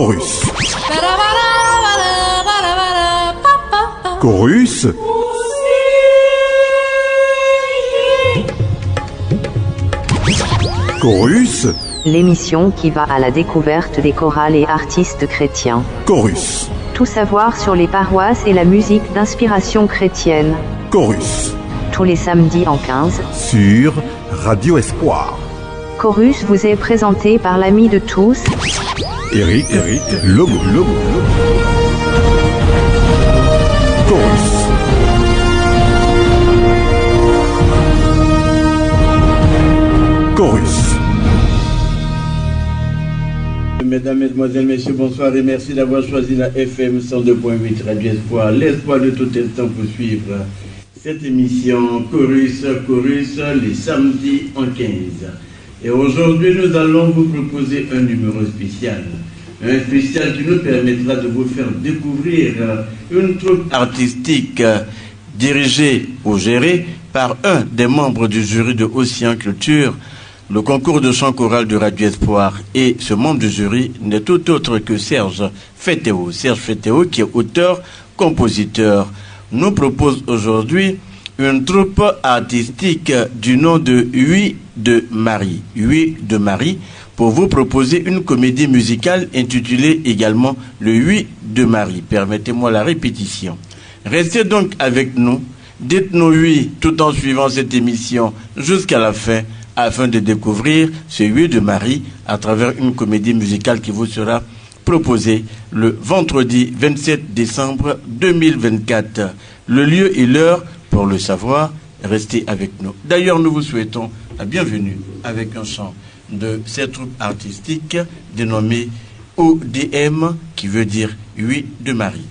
Chorus. Chorus. Chorus. L'émission qui va à la découverte des chorales et artistes chrétiens. Chorus. Tout savoir sur les paroisses et la musique d'inspiration chrétienne. Chorus. Tous les samedis en 15. Sur Radio Espoir. Chorus vous est présenté par l'ami de tous, Eric Logo. Chorus. Chorus. Mesdames, Mesdemoiselles, Messieurs, bonsoir et merci d'avoir choisi la FM 102.8 Radio Espoir. L'espoir de tout instant pour suivre cette émission Chorus, les samedis en 15. Et aujourd'hui, nous allons vous proposer un numéro spécial. Un spécial qui nous permettra de vous faire découvrir une troupe artistique dirigée ou gérée par un des membres du jury de Océan Culture, le concours de chant choral de Radio Espoir. Et ce membre du jury n'est tout autre que Serge Fétéo. Serge Fétéo, qui est auteur-compositeur, nous propose aujourd'hui une troupe artistique du nom de Huit de Marie. Huit de Marie, pour vous proposer une comédie musicale intitulée également Le Huit de Marie. Permettez-moi la répétition. Restez donc avec nous. Dites-nous oui tout en suivant cette émission jusqu'à la fin, afin de découvrir ce Huit de Marie à travers une comédie musicale qui vous sera proposée le vendredi 27 décembre 2024. Le lieu et l'heure, pour le savoir, restez avec nous. D'ailleurs, nous vous souhaitons la bienvenue avec un chant de cette troupe artistique dénommée ODM, qui veut dire Huit de Marie.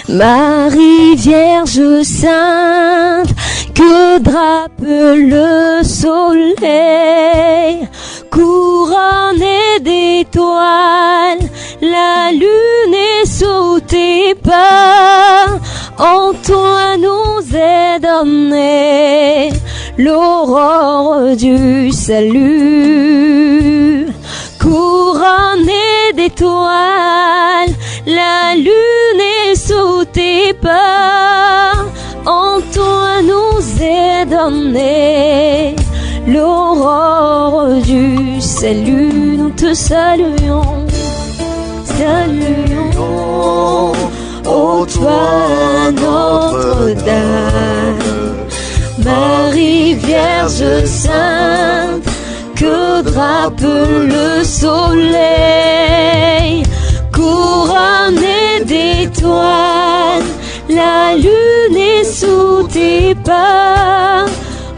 Marie Vierge Sainte, que drape le soleil, couronnée d'étoiles, la lune est sous tes pas, en toi nous est donnée l'aurore du salut. Couronnée d'étoiles, la lune est sous tes pas, en toi nous est donnée l'aurore du salut. Nous te saluons, ô toi Notre-Dame, Marie Vierge Sainte, que drape le soleil, couronnée d'étoiles, la lune est sous tes pas,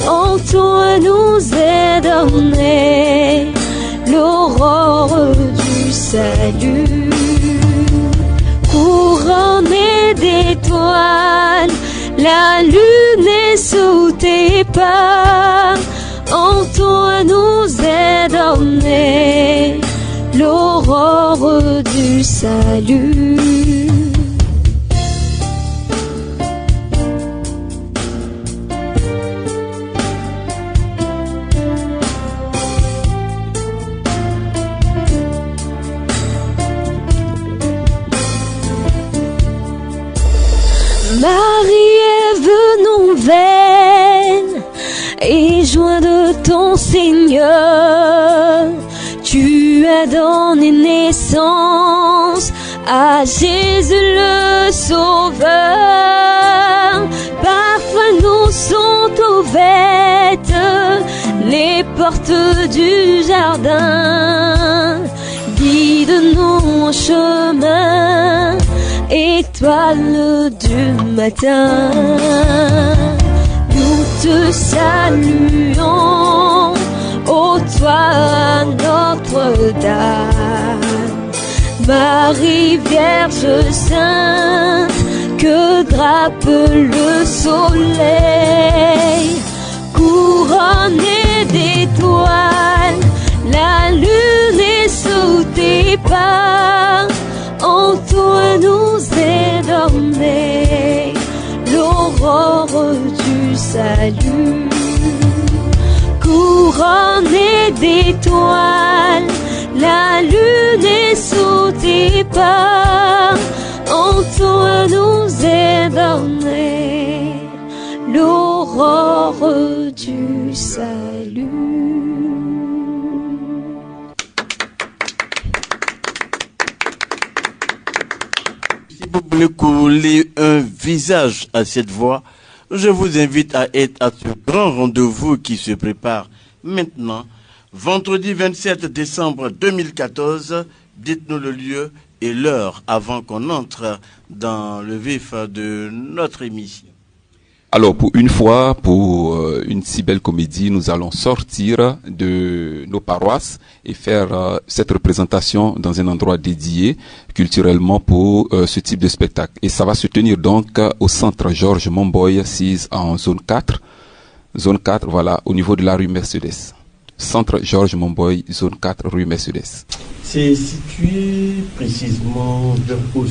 en toi nous est donnée l'aurore du salut. Couronnée d'étoiles, la lune est sous tes pas, en toi nous est donnée l'aurore du salut. Marie, Ève nouvelle, et joint de ton Seigneur, tu as donné naissance à Jésus le Sauveur. Parfois nous sont ouvertes les portes du jardin, mon chemin, étoile du matin. Nous te saluons, ô toi Notre-Dame. Marie Vierge Sainte, que drape le soleil, couronnée d'étoiles, la lune est sous tes pas. En toi nous est donnée l'aurore du salut, couronnée d'étoiles, la lune est sous tes pas. En toi nous est donnée l'aurore du salut. Si vous voulez coller un visage à cette voix, je vous invite à être à ce grand rendez-vous qui se prépare maintenant, vendredi 27 décembre 2014. Dites-nous le lieu et l'heure avant qu'on entre dans le vif de notre émission. Alors, pour une fois, pour une si belle comédie, nous allons sortir de nos paroisses et faire cette représentation dans un endroit dédié culturellement pour ce type de spectacle. Et ça va se tenir donc au centre Georges Monboy, 6 en zone 4. Zone 4, voilà, au niveau de la rue Mercedes. Centre Georges Monboy, zone 4, rue Mercedes. C'est situé précisément vers où?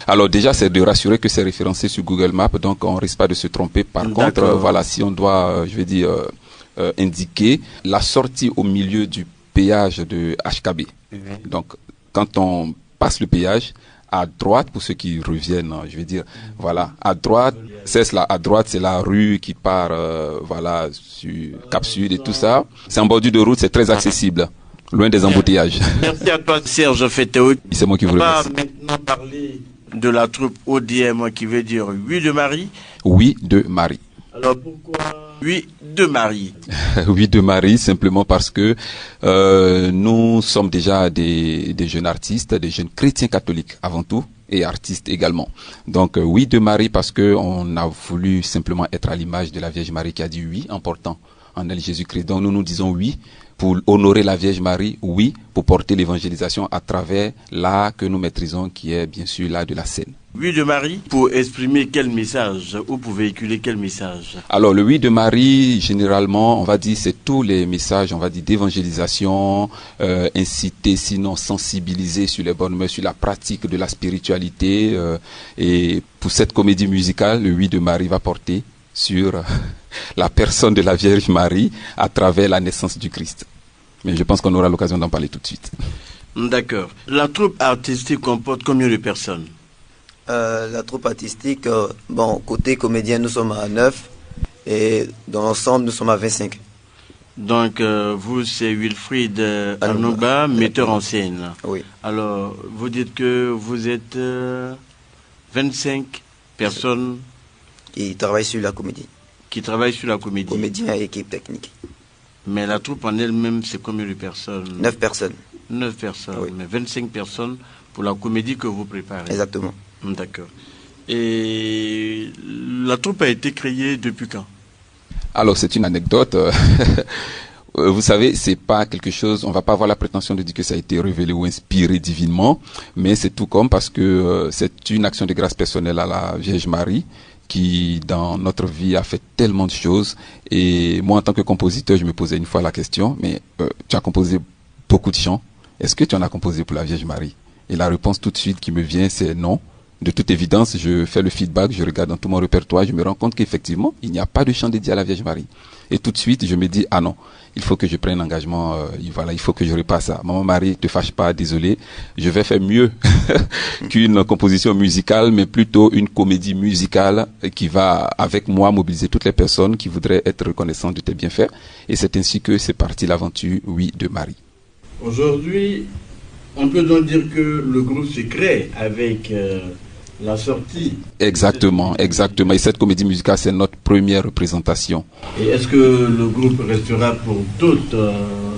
Alors déjà, c'est de rassurer que c'est référencé sur Google Maps, donc on risque pas de se tromper. Par contre, voilà, si on doit, indiquer la sortie au milieu du péage de HKB. Donc, quand on passe le péage, à droite, pour ceux qui reviennent, voilà, à droite, c'est cela, à droite, c'est la rue qui part, sur Cap Sud et tout ça. C'est en bordure de route, c'est très accessible, loin des embouteillages. Merci à toi, Serge Fétéo. C'est moi qui vous remercie. On va maintenant parler de la troupe ODM qui veut dire Oui de Marie. Oui de Marie. Alors pourquoi Oui de Marie? Oui de Marie, simplement parce que nous sommes déjà des jeunes artistes, des jeunes chrétiens catholiques avant tout, et artistes également. Donc oui de Marie parce que on a voulu simplement être à l'image de la Vierge Marie qui a dit oui en portant en elle Jésus-Christ. Donc nous disons oui pour honorer la Vierge Marie, oui pour porter l'évangélisation à travers l'art que nous maîtrisons qui est bien sûr l'art de la scène. Oui de Marie, pour exprimer quel message ou pour véhiculer quel message? Alors le oui de Marie, généralement, on va dire, c'est tous les messages, on va dire, d'évangélisation, inciter, sinon sensibiliser sur les bonnes mœurs, sur la pratique de la spiritualité. Et pour cette comédie musicale, le oui de Marie va porter sur la personne de la Vierge Marie à travers la naissance du Christ. Mais je pense qu'on aura l'occasion d'en parler tout de suite. D'accord. La troupe artistique comporte combien de personnes? La troupe artistique, côté comédien, nous sommes à 9 et dans l'ensemble, nous sommes à 25. Donc, vous, c'est Wilfried Arnouba, metteur en scène. Oui. Alors, vous dites que vous êtes 25 personnes qui travaillent sur la comédie. Qui travaillent sur la comédie. Comédien et équipe technique. Mais la troupe en elle-même, c'est combien de personnes? 9 personnes. 9 personnes, oui. Mais 25 personnes pour la comédie que vous préparez. Exactement. D'accord. Et la troupe a été créée depuis quand? Alors, c'est une anecdote. Vous savez, c'est pas quelque chose, on va pas avoir la prétention de dire que ça a été révélé ou inspiré divinement, mais c'est tout comme parce que c'est une action de grâce personnelle à la Vierge Marie qui, dans notre vie, a fait tellement de choses. Et moi, en tant que compositeur, je me posais une fois la question, mais tu as composé beaucoup de chants. Est-ce que tu en as composé pour la Vierge Marie? Et la réponse tout de suite qui me vient, c'est non. De toute évidence, je fais le feedback, je regarde dans tout mon répertoire, je me rends compte qu'effectivement, il n'y a pas de chant dédié à la Vierge Marie. Et tout de suite, je me dis, ah non, il faut que je prenne l'engagement, il faut que je repasse ça. Maman Marie, te fâche pas, désolé, je vais faire mieux qu'une composition musicale, mais plutôt une comédie musicale qui va, avec moi, mobiliser toutes les personnes qui voudraient être reconnaissantes de tes bienfaits. Et c'est ainsi que c'est parti l'aventure, oui, de Marie. Aujourd'hui, on peut donc dire que le groupe se crée avec la sortie. Exactement. Et cette comédie musicale, c'est notre première représentation. Et est-ce que le groupe restera pour toute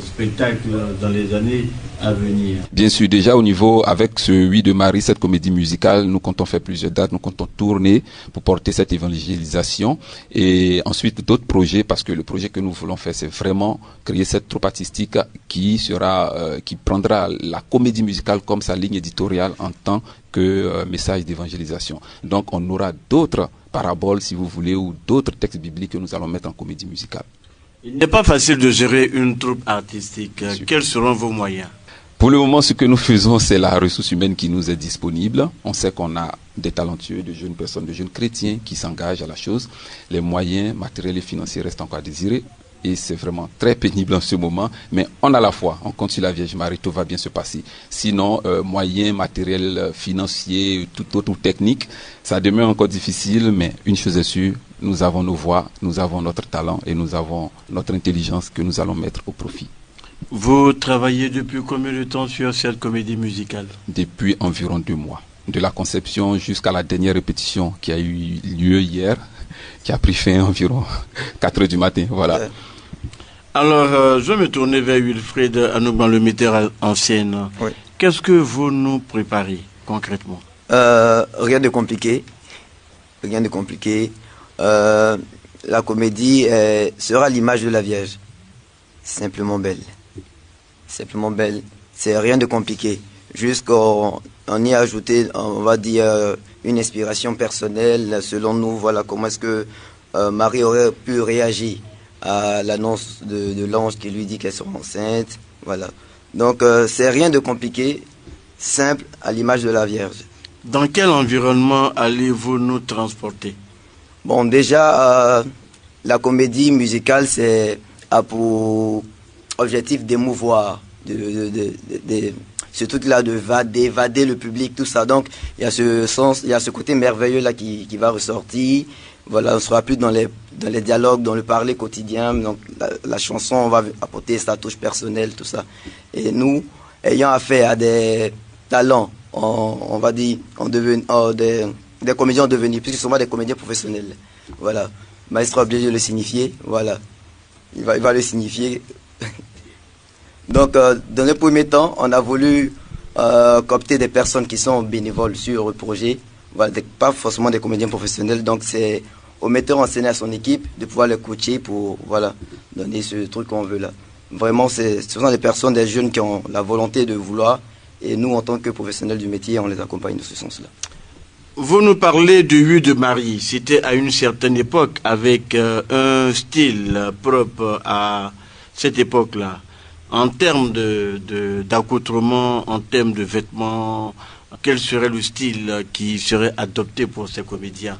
spectacles dans les années à venir? Bien sûr, déjà au niveau, avec ce 8 de Marie, cette comédie musicale, nous comptons faire plusieurs dates, nous comptons tourner pour porter cette évangélisation et ensuite d'autres projets, parce que le projet que nous voulons faire, c'est vraiment créer cette troupe artistique qui prendra la comédie musicale comme sa ligne éditoriale en tant que message d'évangélisation. Donc on aura d'autres paraboles, si vous voulez, ou d'autres textes bibliques que nous allons mettre en comédie musicale. Il n'est pas facile de gérer une troupe artistique. Quels seront vos moyens? Pour le moment, ce que nous faisons, c'est la ressource humaine qui nous est disponible. On sait qu'on a des talentueux, de jeunes personnes, de jeunes chrétiens qui s'engagent à la chose. Les moyens matériels et financiers restent encore à désirer. Et c'est vraiment très pénible en ce moment. Mais on a la foi, on compte sur la Vierge Marie, tout va bien se passer. Sinon, moyens matériels, financiers, tout autre technique, ça demeure encore difficile. Mais une chose est sûre, nous avons nos voix, nous avons notre talent et nous avons notre intelligence que nous allons mettre au profit. Vous travaillez depuis combien de temps sur cette comédie musicale? Depuis environ 2 mois. De la conception jusqu'à la dernière répétition qui a eu lieu hier, qui a pris fin environ 4 heures du matin. Voilà. Alors, je vais me tourner vers Wilfred Anouban, le metteur en scène. Oui. Qu'est-ce que vous nous préparez concrètement? Rien de compliqué. Rien de compliqué. La comédie sera l'image de la Vierge. Simplement belle. Simplement belle. C'est rien de compliqué. Juste qu'on y a ajouté, on va dire, une inspiration personnelle. Selon nous, voilà comment est-ce que Marie aurait pu réagir à l'annonce de l'ange qui lui dit qu'elle sera enceinte. Voilà. Donc, c'est rien de compliqué, simple, à l'image de la Vierge. Dans quel environnement allez-vous nous transporter? Bon, déjà, la comédie musicale, c'est a pour objectif d'émouvoir, ce truc-là d'évader le public, tout ça. Donc, il y a ce sens, il y a ce côté merveilleux là qui va ressortir. Voilà, on ne sera plus dans les dialogues, dans le parler quotidien. Donc, la chanson, on va apporter sa touche personnelle, tout ça. Et nous, ayant affaire à des talents, on va dire, des comédiens en devenir, puisque ce sont des comédiens professionnels. Voilà. Maestro a obligé de le signifier. Voilà. Il va le signifier. Donc, dans le premier temps, on a voulu coopter des personnes qui sont bénévoles sur le projet. Voilà, pas forcément des comédiens professionnels. Donc, c'est au metteur en scène et à son équipe de pouvoir les coacher pour donner ce truc qu'on veut là. Vraiment, ce sont des personnes, des jeunes qui ont la volonté de vouloir. Et nous, en tant que professionnels du métier, on les accompagne dans ce sens-là. Vous nous parlez du 8 de Marie. C'était à une certaine époque, avec un style propre à cette époque-là. En termes d'accoutrement, en termes de vêtements, quel serait le style qui serait adopté pour ces comédiens?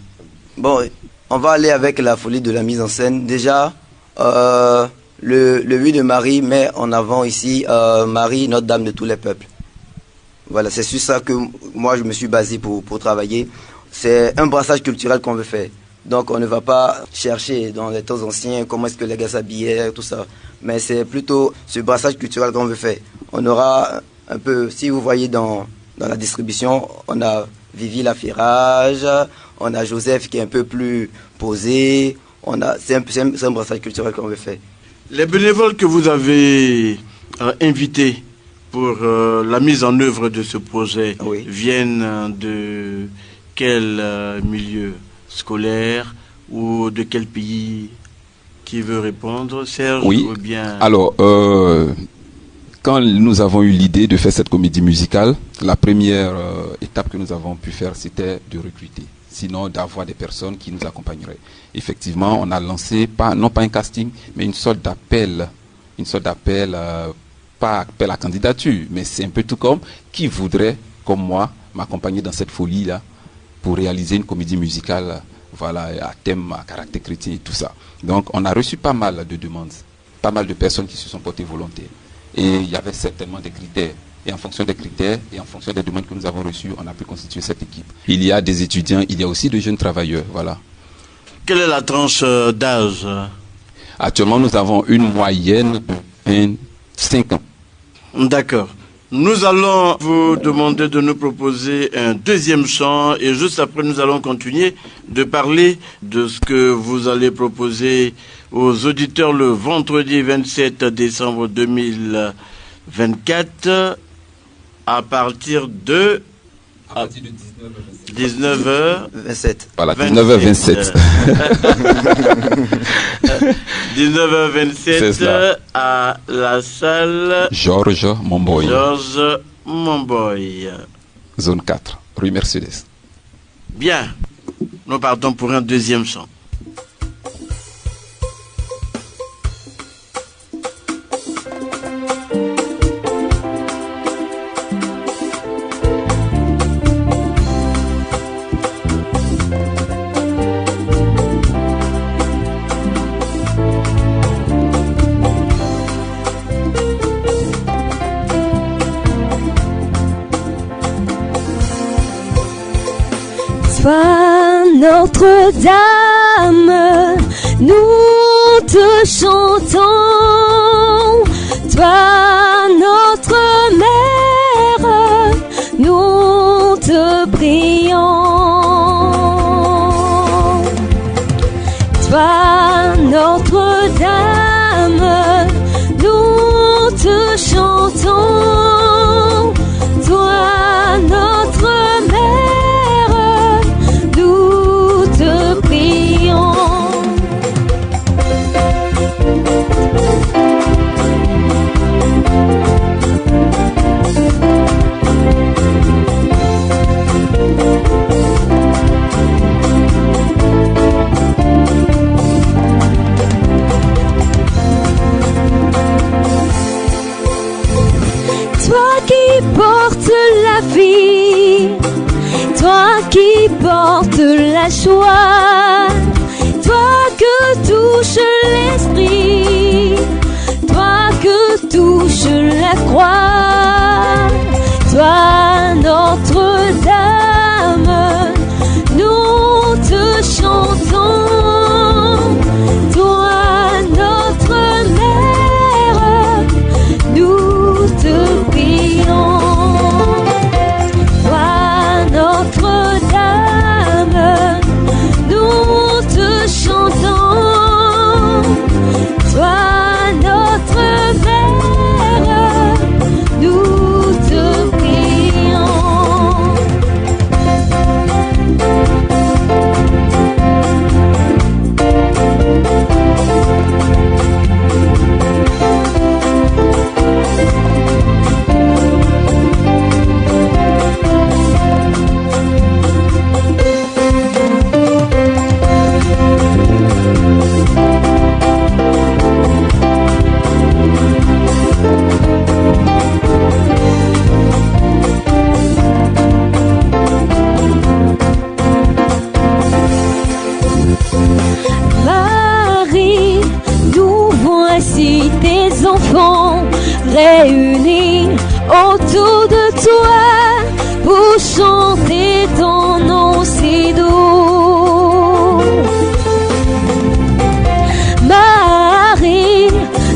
Bon, on va aller avec la folie de la mise en scène. Déjà, le 8 de Marie met en avant ici Marie, Notre-Dame de tous les peuples. Voilà, c'est sur ça que moi je me suis basé pour travailler. C'est un brassage culturel qu'on veut faire. Donc on ne va pas chercher dans les temps anciens comment est-ce que les gars s'habillaient, tout ça. Mais c'est plutôt ce brassage culturel qu'on veut faire. On aura un peu, si vous voyez dans la distribution, on a Vivi Laferrage, on a Joseph qui est un peu plus posé. C'est un brassage culturel qu'on veut faire. Les bénévoles que vous avez invités pour la mise en œuvre de ce projet viennent de quel milieu scolaire ou de quel pays? Qui veut répondre, Serge? Oui. Ou bien... Alors, quand nous avons eu l'idée de faire cette comédie musicale, la première étape que nous avons pu faire, c'était de recruter. Sinon, d'avoir des personnes qui nous accompagneraient. Effectivement, on a lancé, non pas un casting, mais une sorte d'appel. Pas appel à candidature, mais c'est un peu tout comme qui voudrait, comme moi, m'accompagner dans cette folie-là pour réaliser une comédie musicale, voilà, à thème, à caractère chrétien et tout ça. Donc, on a reçu pas mal de demandes, pas mal de personnes qui se sont portées volontaires. Et il y avait certainement des critères. Et en fonction des critères et en fonction des demandes que nous avons reçues, on a pu constituer cette équipe. Il y a des étudiants, il y a aussi de jeunes travailleurs, voilà. Quelle est la tranche d'âge? Actuellement, nous avons une moyenne de 5 ans. D'accord. Nous allons vous demander de nous proposer un deuxième chant et juste après nous allons continuer de parler de ce que vous allez proposer aux auditeurs le vendredi 27 décembre 2024 à partir de 19h27. Voilà, 19h27. 19h27 à la salle Georges Momboy. Georges Momboy. Zone 4, rue Mercedes. Bien, nous partons pour un deuxième chant. Toi, Notre-Dame, nous te chantons. Toi, notre mère, nous te prions. Toi, Notre-Dame, nous te chantons. Toi, notre mère, nous te prions. Toi qui portes la vie, toi qui portes la joie, toi que touche l'esprit, toi que touche la croix, toi Notre-Dame, nous te chantons, toi notre mère, nous te prions. Toi Notre-Dame, nous te chantons. Toi notre mère, nous te prions. Marie, nous voici tes enfants réunis autour de toi pour chanter ton nom si doux. Marie,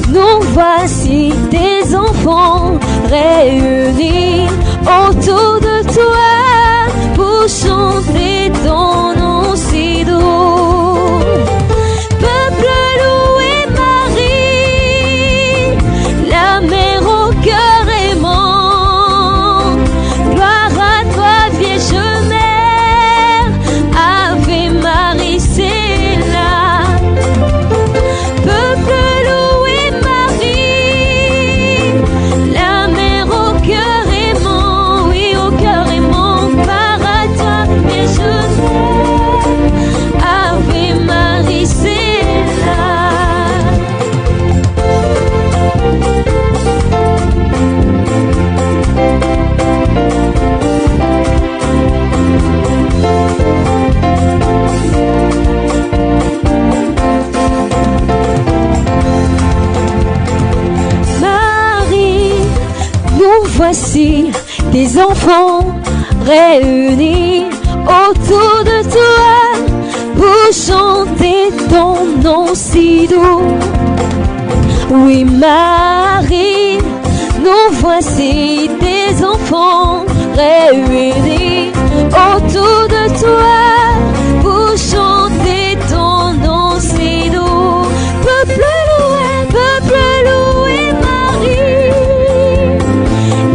nous voici tes enfants réunis autour de toi pour chanter ton nom si doux. Peuple loué Marie, la mère au cœur aimant. Gloire à toi Vierge Mère, Ave Marie c'est là. Peuple loué Marie, la mère au cœur aimant, oui au cœur aimant. Gloire à toi Vierge Mère, Ave Marie c'est là. Marie, nous voici tes enfants réunis autour de toi pour chanter ton nom si doux. Oui Marie, nous voici des enfants réunis autour de toi pour chanter ton nom si doux. Peuple loué Marie,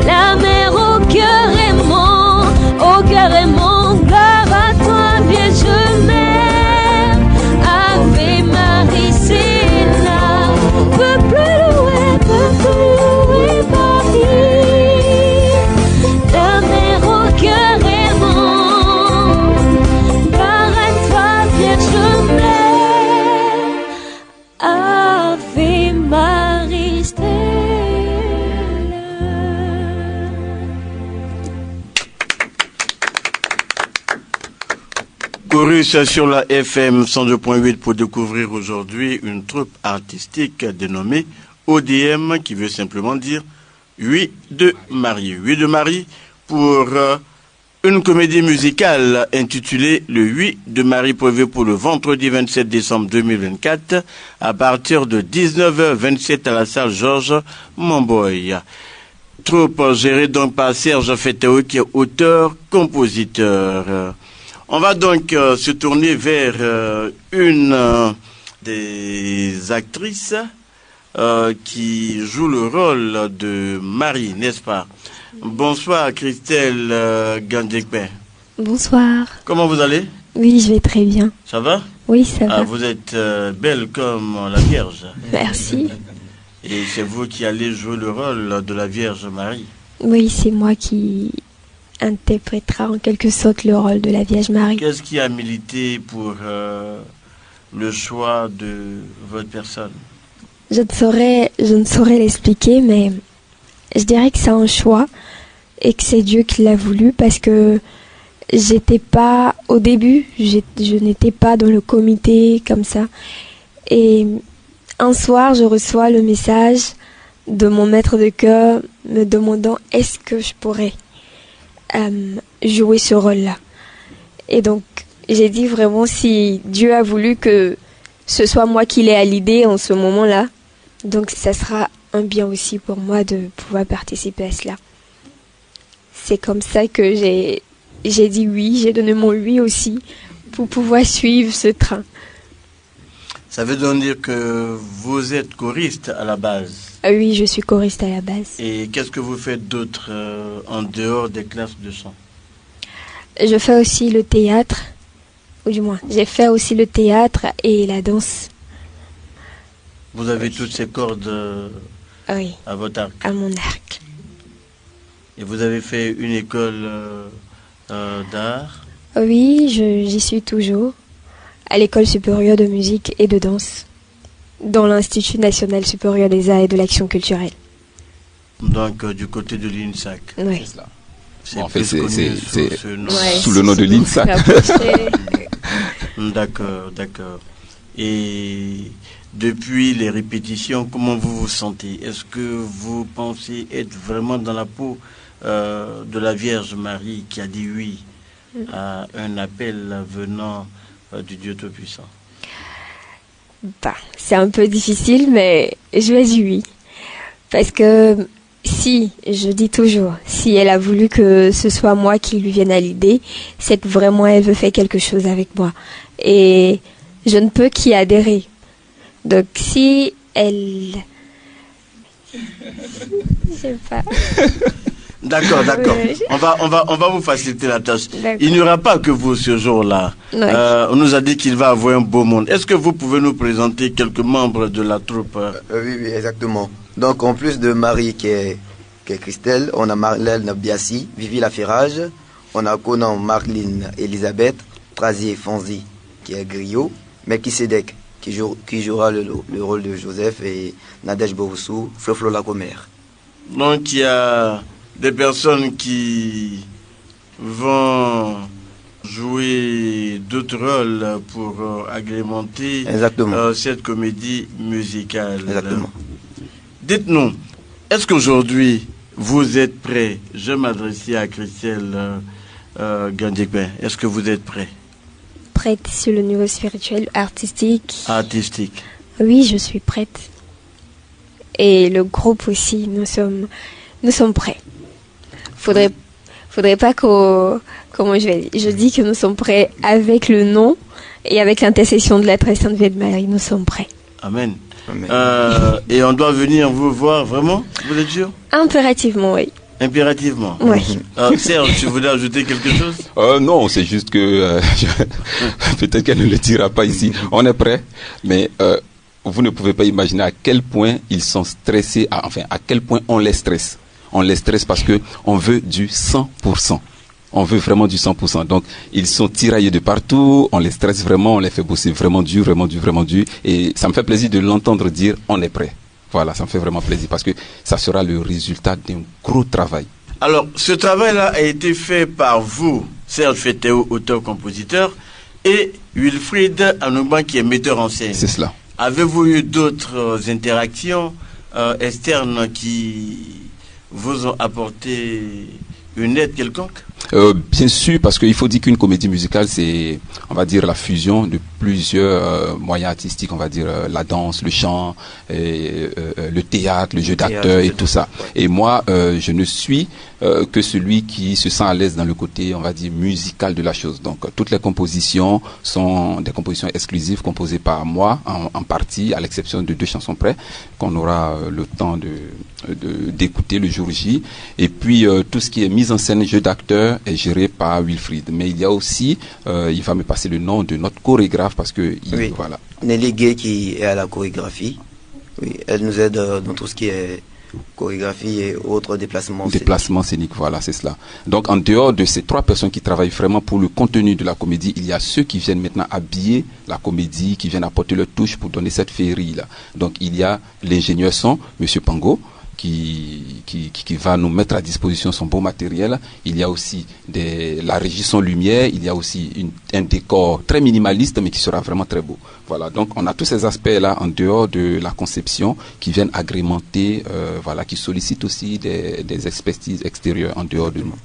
la mère au cœur aimant, gloire à toi Vierge Mère. Ave Marie, c'est là. Peuple loué Marie, la mère au cœur aimant, gloire à toi Vierge Mère. Ave Marie, Stella. Chorus sur la FM 102.8 pour découvrir aujourd'hui une troupe artistique dénommée ODM, qui veut simplement dire 8 de Marie. 8 de Marie pour une comédie musicale intitulée Le 8 de Marie, prévue pour le vendredi 27 décembre 2024 à partir de 19h27 à la salle Georges Mamboy. Troupe gérée donc par Serge Fetteo, qui est auteur-compositeur. On va donc se tourner vers une des actrices qui joue le rôle de Marie, n'est-ce pas? Bonsoir Christelle Gandjekpe. Bonsoir. Comment vous allez? Oui, je vais très bien. Ça va? Oui, ça va. Vous êtes belle comme la Vierge. Merci. Et c'est vous qui allez jouer le rôle de la Vierge Marie. Oui, c'est moi qui interprétera en quelque sorte le rôle de la Vierge Marie. Qu'est-ce qui a milité pour le choix de votre personne? Je ne saurais l'expliquer, mais je dirais que c'est un choix et que c'est Dieu qui l'a voulu, parce que j'étais pas, au début, je n'étais pas dans le comité comme ça. Et un soir, je reçois le message de mon maître de chœur me demandant est-ce que je pourrais jouer ce rôle-là. Et donc, j'ai dit vraiment, si Dieu a voulu que ce soit moi qui l'ai à l'idée en ce moment-là, donc ça sera un bien aussi pour moi de pouvoir participer à cela. C'est comme ça que j'ai dit oui, j'ai donné mon oui aussi pour pouvoir suivre ce train. Ça veut donc dire que vous êtes choriste à la base? Oui, je suis choriste à la base. Et qu'est-ce que vous faites d'autre en dehors des classes de chant? Je fais aussi le théâtre, ou du moins, j'ai fait aussi le théâtre et la danse. Vous avez toutes ces cordes Oui, à votre arc? à mon arc. Et vous avez fait une école d'art? Oui, j'y suis toujours, à l'école supérieure de musique et de danse, dans l'Institut national supérieur des arts et de l'action culturelle. Donc du côté de l'INSAC. Oui. C'est cela. C'est En fait, plus connu c'est sous ce nom. Ouais, sous le nom de l'INSA. D'accord, d'accord. Et depuis les répétitions, comment vous vous sentez? Est-ce que vous pensez être vraiment dans la peau de la Vierge Marie qui a dit oui à un appel venant du Dieu Tout-Puissant? C'est un peu difficile, mais je vais dire oui. Parce que si, je dis toujours, si elle a voulu que ce soit moi qui lui vienne à l'idée, c'est que vraiment elle veut faire quelque chose avec moi. Et je ne peux qu'y adhérer. Donc si elle... Je sais pas. D'accord, d'accord. Ouais. On va vous faciliter la tâche. D'accord. Il n'y aura pas que vous ce jour-là. Ouais. On nous a dit qu'il va avoir un beau monde. Est-ce que vous pouvez nous présenter quelques membres de la troupe? Oui, exactement. Donc, en plus de Marie qui est Christelle, on a Marlène Biassi, Vivi Laferrage, on a Conan Marlene Elisabeth, Trazier Fonzi qui est Griot, Melchisedec qui jouera le rôle de Joseph, et Nadège Boroussou, Floflo Lacomère. Donc il y a des personnes qui vont jouer d'autres rôles pour agrémenter cette comédie musicale. Exactement. Dites-nous, est-ce qu'aujourd'hui vous êtes prêts? Je m'adressais à Christelle Gandjekpe. Est-ce que vous êtes prêts? Prête sur le niveau spirituel, artistique. Artistique. Oui, je suis prête. Et le groupe aussi, Nous sommes prêts. Faudrait pas comment je vais dire. Je dis que nous sommes prêts avec le nom et avec l'intercession de la très sainte Vierge Marie. Nous sommes prêts. Amen. Amen. Et on doit venir vous voir, vraiment? Vous êtes sûr? Impérativement, oui. Impérativement. Oui. Serge, tu voulais ajouter quelque chose? Non, c'est juste que peut-être qu'elle ne le dira pas ici. On est prêt, mais vous ne pouvez pas imaginer à quel point ils sont stressés, à quel point on les stresse. On les stresse parce que on veut du 100%. On veut vraiment du 100%. Donc, ils sont tiraillés de partout, on les stresse vraiment, on les fait bosser vraiment dur. Et ça me fait plaisir de l'entendre dire on est prêt. Voilà, ça me fait vraiment plaisir parce que ça sera le résultat d'un gros travail. Alors, ce travail-là a été fait par vous, Serge Fétéo, auteur-compositeur, et Wilfried Anougban, qui est metteur en scène. C'est cela. Avez-vous eu d'autres interactions externes qui vous ont apporté une aide quelconque? Bien sûr, parce qu'il faut dire qu'une comédie musicale, c'est, on va dire, la fusion de plusieurs moyens artistiques, on va dire la danse, le chant, le théâtre, le jeu d'acteur et tout ça. Et moi, je ne suis que celui qui se sent à l'aise dans le côté, on va dire, musical de la chose. Donc, toutes les compositions sont des compositions exclusives composées par moi, en partie, à l'exception de 2 chansons près, qu'on aura le temps d'écouter le jour J. Et puis, tout ce qui est mise en scène, jeu d'acteur, est géré par Wilfried. Mais il y a aussi, il va me passer le nom de notre chorégraphe parce que, voilà. Nelly Gay qui est à la chorégraphie. Oui, elle nous aide dans tout ce qui est chorégraphie et autres déplacements scéniques. Déplacements scéniques, voilà, c'est cela. Donc, en dehors de ces 3 personnes qui travaillent vraiment pour le contenu de la comédie, il y a ceux qui viennent maintenant habiller la comédie, qui viennent apporter leur touche pour donner cette féerie-là. Donc, il y a l'ingénieur son, Monsieur Pango, qui va nous mettre à disposition son beau matériel. Il y a aussi la régie son lumière, il y a aussi un décor très minimaliste mais qui sera vraiment très beau. Voilà, donc on a tous ces aspects-là en dehors de la conception qui viennent agrémenter, qui sollicitent aussi des expertises extérieures en dehors de nous.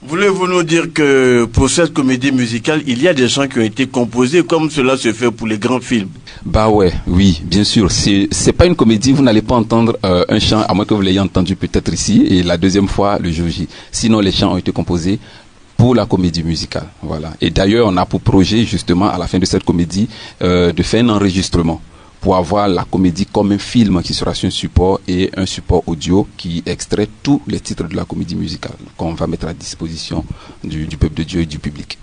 Voulez-vous nous dire que pour cette comédie musicale, il y a des chants qui ont été composés comme cela se fait pour les grands films? Bah ouais, oui, bien sûr. C'est pas une comédie, vous n'allez pas entendre un chant, à moins que vous l'ayez entendu peut-être ici, et la deuxième fois le jour J. Sinon, les chants ont été composés pour la comédie musicale. Voilà. Et d'ailleurs, on a pour projet, justement, à la fin de cette comédie, de faire un enregistrement pour avoir la comédie comme un film qui sera sur un support et un support audio qui extrait tous les titres de la comédie musicale qu'on va mettre à disposition du peuple de Dieu et du public.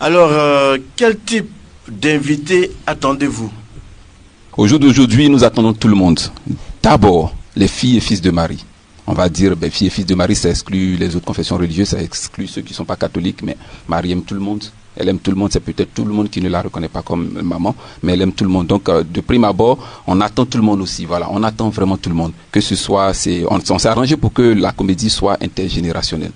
Alors, quel type d'invité attendez-vous? Au jour d'aujourd'hui, nous attendons tout le monde. D'abord, les filles et fils de Marie. On va dire, filles et fils de Marie, ça exclut les autres confessions religieuses, ça exclut ceux qui ne sont pas catholiques, mais Marie aime tout le monde. Elle aime tout le monde, c'est peut-être tout le monde qui ne la reconnaît pas comme maman, mais elle aime tout le monde. Donc, de prime abord, on attend tout le monde aussi. Voilà, on attend vraiment tout le monde. Que ce soit, on s'est arrangé pour que la comédie soit intergénérationnelle.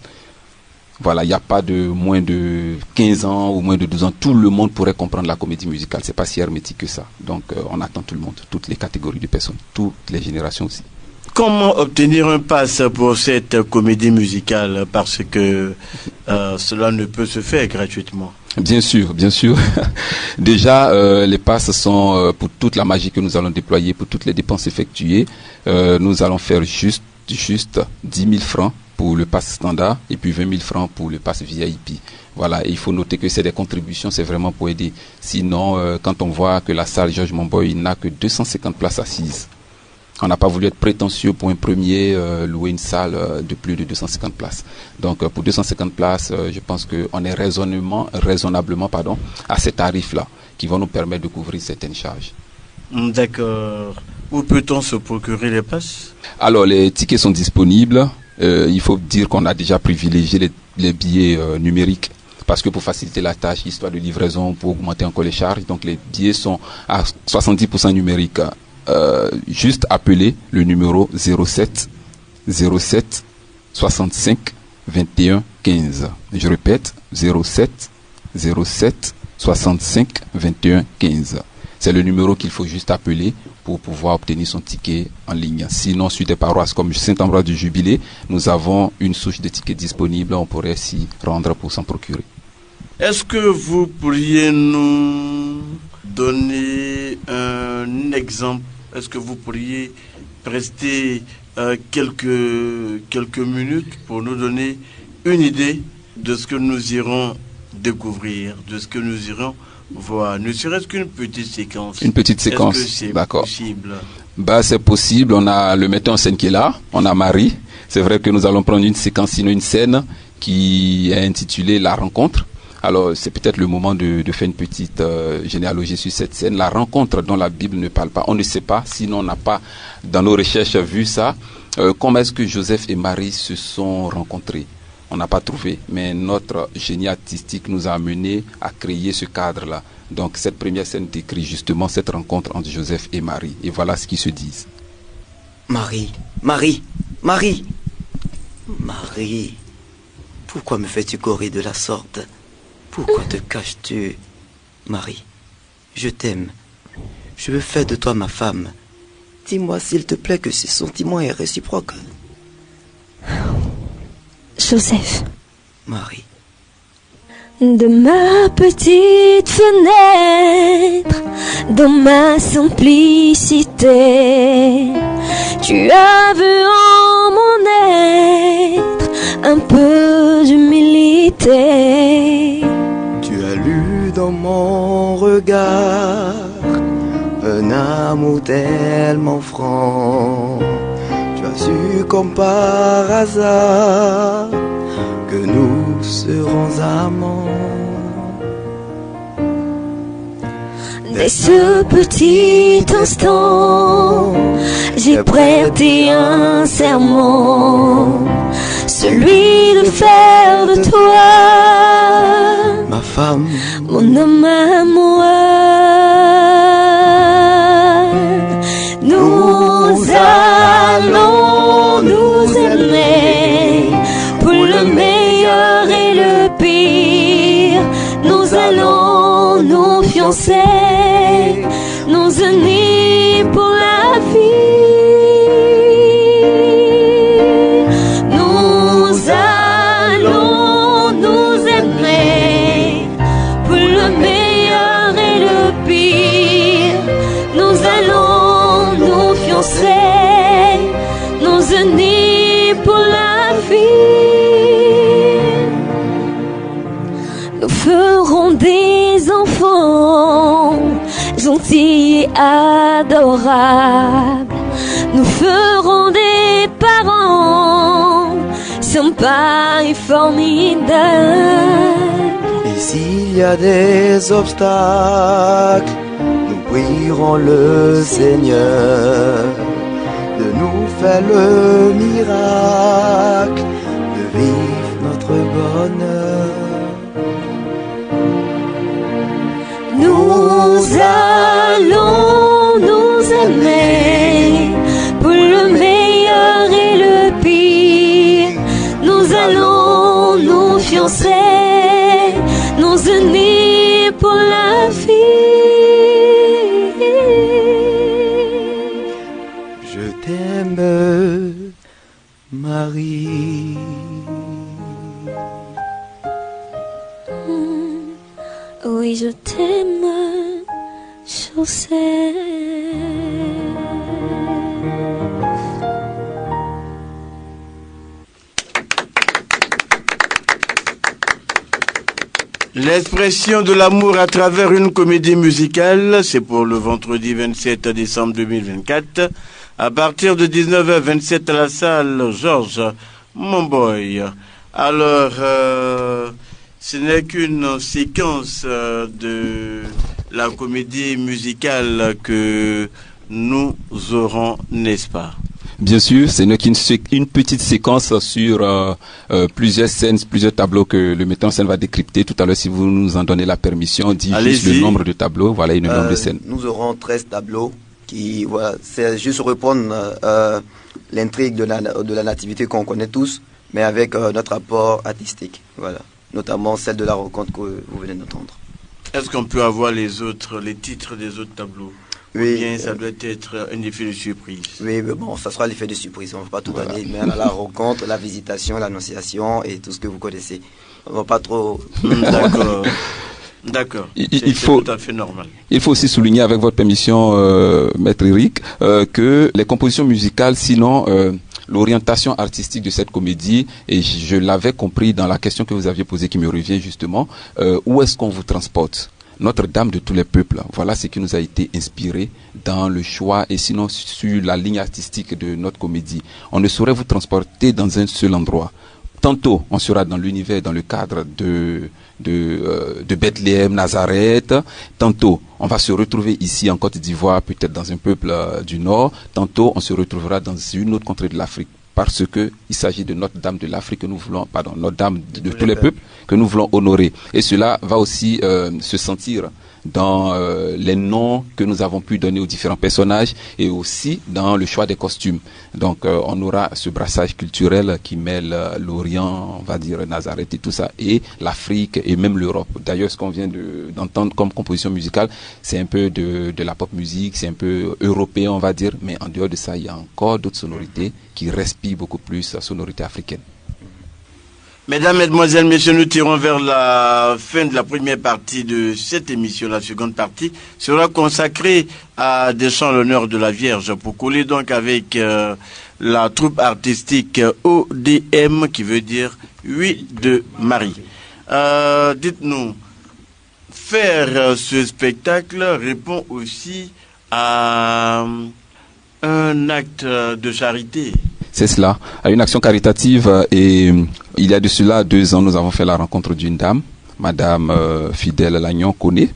Voilà, il n'y a pas de moins de 15 ans ou moins de 12 ans. Tout le monde pourrait comprendre la comédie musicale. C'est pas si hermétique que ça. Donc, on attend tout le monde, toutes les catégories de personnes, toutes les générations aussi. Comment obtenir un pass pour cette comédie musicale? Parce que cela ne peut se faire gratuitement. Bien sûr, bien sûr. Déjà, les passes sont pour toute la magie que nous allons déployer, pour toutes les dépenses effectuées. Nous allons faire juste 10 000 francs pour le pass standard et puis 20 000 francs pour le pass VIP. Voilà, et il faut noter que c'est des contributions, c'est vraiment pour aider. Sinon, quand on voit que la salle Georges Monboy n'a que 250 places assises, on n'a pas voulu être prétentieux pour un premier, louer une salle de plus de 250 places. Donc, pour 250 places, je pense qu'on est raisonnablement à ces tarifs-là qui vont nous permettre de couvrir certaines charges. D'accord. Où peut-on se procurer les passes? Alors, les tickets sont disponibles. Il faut dire qu'on a déjà privilégié les billets numériques parce que pour faciliter la tâche, histoire de livraison, pour augmenter encore les charges. Donc, les billets sont à 70% numériques. Juste appeler le numéro 07 65 21 15. Je répète, 07 65 21 15. C'est le numéro qu'il faut juste appeler pour pouvoir obtenir son ticket en ligne. Sinon, sur des paroisses comme Saint-Ambroise du Jubilé, nous avons une souche de tickets disponible. On pourrait s'y rendre pour s'en procurer. Est-ce que vous pourriez nous donner un exemple? Est-ce que vous pourriez prester quelques minutes pour nous donner une idée de ce que nous irons découvrir, de ce que nous irons voir. Ne serait-ce qu'une petite séquence. Une petite séquence, est-ce que c'est d'accord. possible? C'est possible. On a le metteur en scène qui est là. On a Marie. C'est vrai que nous allons prendre une séquence, sinon une scène qui est intitulée La rencontre. Alors, c'est peut-être le moment de faire une petite généalogie sur cette scène. La rencontre dont la Bible ne parle pas. On ne sait pas, sinon on n'a pas, dans nos recherches, vu ça. Comment est-ce que Joseph et Marie se sont rencontrés? On n'a pas trouvé, mais notre génie artistique nous a amené à créer ce cadre-là. Donc, cette première scène décrit justement cette rencontre entre Joseph et Marie. Et voilà ce qu'ils se disent. Marie, pourquoi me fais-tu correr de la sorte? Pourquoi te caches-tu? Marie, je t'aime. Je veux faire de toi ma femme. Dis-moi s'il te plaît que ce sentiment est réciproque. Joseph. Marie. De ma petite fenêtre, dans ma simplicité, tu as vu en mon être un peu d'humilité. Tu as lu dans mon regard un amour tellement franc. Tu as su comme par hasard que nous serons amants. Dès ce petit instant, j'ai prêté un serment, celui de faire de toi ma femme, mon homme à moi. Nous allons nous aimer pour le meilleur et le pire. Nous allons nous fiancer, nous unir pour la vie. Nous allons nous aimer pour le meilleur et le pire. Nous allons nous fiancer, nous unir pour la vie. Nous ferons des enfants gentils et adorables. Nous ferons des parents sympas et formidables. et s'il y a des obstacles, nous prierons le Seigneur de nous faire le miracle de vivre notre bonheur. Nous allons nous aimer pour le meilleur et le pire. Nous allons nous fiancer, nous unir pour la vie. Je t'aime, Marie. Oui, je t'aime, Joseph. L'expression de l'amour à travers une comédie musicale, c'est pour le vendredi 27 décembre 2024, à partir de 19h27 à la salle Georges Monboy. Alors, ce n'est qu'une séquence de la comédie musicale que nous aurons, n'est-ce pas? Bien sûr, ce n'est qu'une petite séquence sur plusieurs scènes, plusieurs tableaux que le metteur en scène va décrypter tout à l'heure. Si vous nous en donnez la permission, dit juste le nombre de tableaux, voilà, et le nombre de scènes. Nous aurons 13 tableaux qui, voilà, c'est juste reprendre l'intrigue de la nativité qu'on connaît tous, mais avec notre apport artistique, voilà, notamment celle de la rencontre que vous venez d'entendre. Est-ce qu'on peut avoir les titres des autres tableaux? Oui, ou bien ça doit être un effet de surprise? Oui, mais bon, ça sera l'effet de surprise. On ne va pas tout donner, mais la rencontre, la visitation, l'annonciation et tout ce que vous connaissez. On ne va pas trop... D'accord. D'accord. Il faut tout à fait normal. Il faut aussi souligner, avec votre permission, Maître Eric, que les compositions musicales, sinon l'orientation artistique de cette comédie, et je l'avais compris dans la question que vous aviez posée qui me revient justement, où est-ce qu'on vous transporte? Notre-Dame de tous les peuples, voilà ce qui nous a été inspiré dans le choix et sinon sur la ligne artistique de notre comédie. On ne saurait vous transporter dans un seul endroit. Tantôt, on sera dans l'univers, dans le cadre de Bethléem, Nazareth. Tantôt, on va se retrouver ici en Côte d'Ivoire, peut-être dans un peuple du Nord. Tantôt, on se retrouvera dans une autre contrée de l'Afrique. Parce que il s'agit de Notre-Dame de l'Afrique que nous voulons, pardon, Notre-Dame de tous les peuples que nous voulons honorer. Et cela va aussi se sentir dans les noms que nous avons pu donner aux différents personnages et aussi dans le choix des costumes. Donc on aura ce brassage culturel qui mêle l'Orient, on va dire Nazareth et tout ça, et l'Afrique et même l'Europe. D'ailleurs, ce qu'on vient d'entendre comme composition musicale, c'est un peu de la pop musique, c'est un peu européen, on va dire, mais en dehors de ça, il y a encore d'autres sonorités qui respirent beaucoup plus la sonorité africaine. Mesdames, Mesdemoiselles, Messieurs, nous tirons vers la fin de la première partie de cette émission. La seconde partie sera consacrée à des chants à l'honneur de la Vierge, pour coller donc avec la troupe artistique ODM, qui veut dire Huile de Marie. Dites-nous, faire ce spectacle répond aussi à un acte de charité. C'est cela, à une action caritative. Et il y a de cela 2 ans, nous avons fait la rencontre d'une dame, Madame Fidèle Lagnon Koné,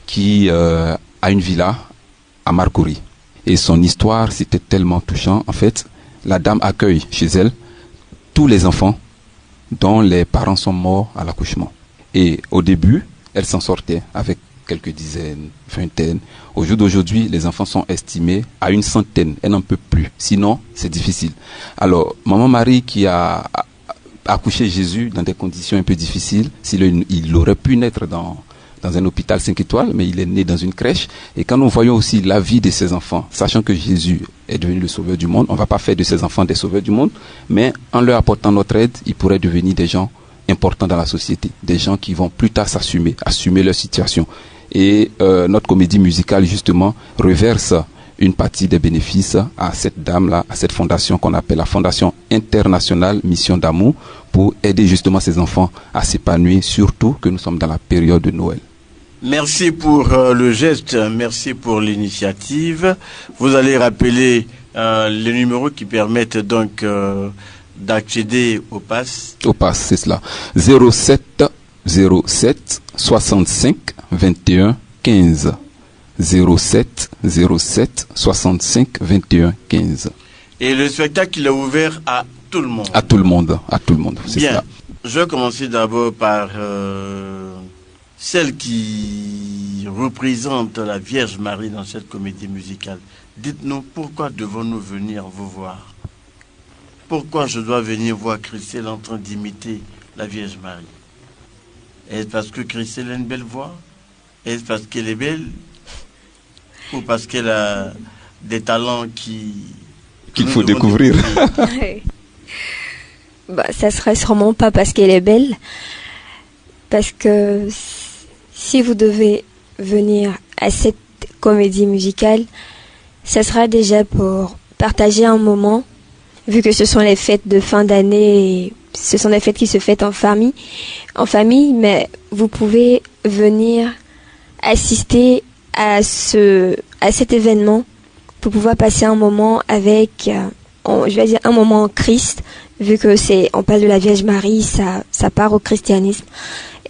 qui a une villa à Marcory. Et son histoire, c'était tellement touchant. En fait, la dame accueille chez elle tous les enfants dont les parents sont morts à l'accouchement. Et au début, elle s'en sortait avec quelques dizaines, vingtaines. Au jour d'aujourd'hui, les enfants sont estimés à une centaine. Elle n'en peut plus. Sinon, c'est difficile. Alors, Maman Marie qui a accouché Jésus dans des conditions un peu difficiles, il aurait pu naître dans un hôpital 5 étoiles, mais il est né dans une crèche. Et quand nous voyons aussi la vie de ces enfants, sachant que Jésus est devenu le sauveur du monde, on ne va pas faire de ces enfants des sauveurs du monde, mais en leur apportant notre aide, ils pourraient devenir des gens importants dans la société, des gens qui vont plus tard assumer leur situation. Et notre comédie musicale, justement, reverse une partie des bénéfices à cette dame-là, à cette fondation qu'on appelle la Fondation internationale Mission d'amour, pour aider justement ces enfants à s'épanouir, surtout que nous sommes dans la période de Noël. Merci pour le geste, merci pour l'initiative. Vous allez rappeler les numéros qui permettent donc d'accéder au pass. Au pass, c'est cela. 07 65 21 15. 07 65 21 15. Et le spectacle, il est ouvert à tout le monde. À tout le monde, c'est bien. Ça. Je vais commencer d'abord par celle qui représente la Vierge Marie dans cette comédie musicale. Dites-nous, pourquoi devons-nous venir vous voir? Pourquoi je dois venir voir Christelle en train d'imiter la Vierge Marie? Est-ce parce que Christelle a une belle voix? Est-ce parce qu'elle est belle? Ou parce qu'elle a des talents qu'il faut découvrir? Ça serait sûrement pas parce qu'elle est belle. Parce que si vous devez venir à cette comédie musicale, ça sera déjà pour partager un moment, vu que ce sont les fêtes de fin d'année, et ce sont des fêtes qui se fêtent en famille, mais vous pouvez venir assister à cet événement pour pouvoir passer un moment avec, je vais dire un moment en Christ, vu que on parle de la Vierge Marie, ça part au christianisme.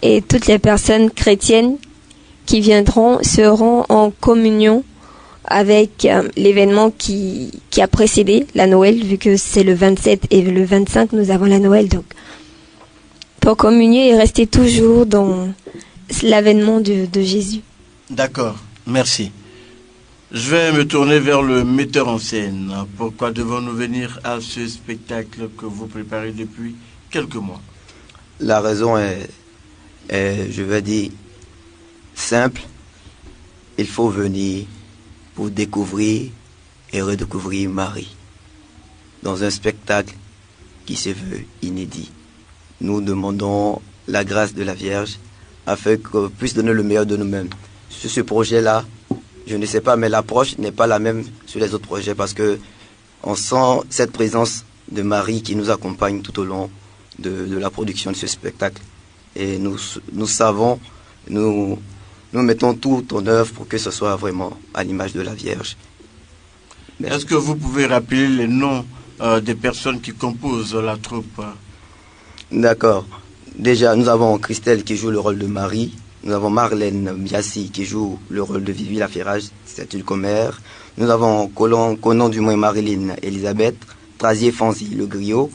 Et toutes les personnes chrétiennes qui viendront seront en communion avec l'événement qui a précédé la Noël, vu que c'est le 27 et le 25, nous avons la Noël. Donc, pour communier et rester toujours dans l'avènement de Jésus. D'accord, merci. Je vais me tourner vers le metteur en scène. Pourquoi devons-nous venir à ce spectacle que vous préparez depuis quelques mois? La raison est, je vais dire, simple. Il faut venir pour découvrir et redécouvrir Marie dans un spectacle qui se veut inédit. Nous demandons la grâce de la Vierge afin qu'on puisse donner le meilleur de nous-mêmes. Sur ce projet-là, je ne sais pas, mais l'approche n'est pas la même sur les autres projets parce que on sent cette présence de Marie qui nous accompagne tout au long de la production de ce spectacle. Et nous savons, nous mettons tout en œuvre pour que ce soit vraiment à l'image de la Vierge. Merci. Est-ce que vous pouvez rappeler les noms des personnes qui composent la troupe? D'accord. Déjà, nous avons Christelle qui joue le rôle de Marie. Nous avons Marlène Biassi qui joue le rôle de Vivi Laferrage, c'est une commère. Nous avons Conan Dumont Marilyn Elisabeth, Trazier Fancy le griot,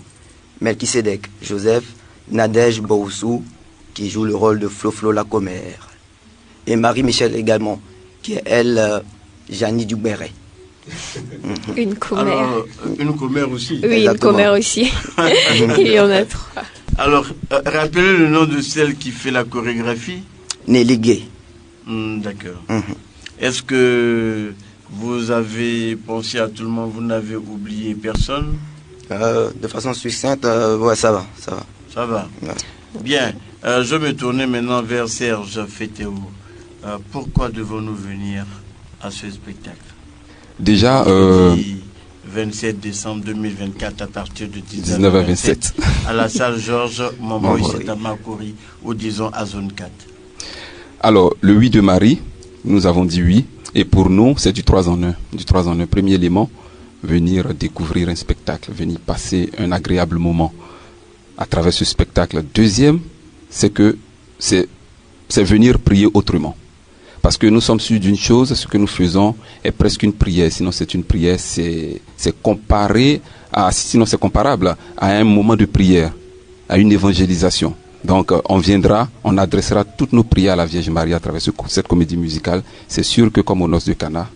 Melchisedec Joseph, Nadège Boussou qui joue le rôle de Flo la commère. Et Marie-Michel également, qui est elle, Janie Dubéret. Une commère. Alors, une commère aussi. Oui, Exactement. une commère aussi. Il y en a 3. Alors, rappelez le nom de celle qui fait la chorégraphie. Nelly Gay. D'accord. Est-ce que vous avez pensé à tout le monde, vous n'avez oublié personne? De façon succincte, ouais, ça va. Ça va. Ouais. Bien. Je me tournais maintenant vers Serge Fétéo. Pourquoi devons-nous venir à ce spectacle? Déjà, 27 décembre 2024 à partir de 19 à 27 à la salle Georges Momboy, Momboy. c'est à Makori, ou disons à zone 4. Alors, le 8 de Marie, nous avons dit oui. Et pour nous, c'est du 3 en 1. Du 3 en 1. Premier élément, venir découvrir un spectacle, venir passer un agréable moment à travers ce spectacle. Deuxième, c'est que c'est venir prier autrement. Parce que nous sommes sûrs d'une chose, ce que nous faisons est presque une prière. Sinon, c'est une prière, c'est comparé à, sinon c'est comparable à un moment de prière, à une évangélisation. Donc, on viendra, on adressera toutes nos prières à la Vierge Marie à travers cette comédie musicale. C'est sûr que comme aux noces de Cana,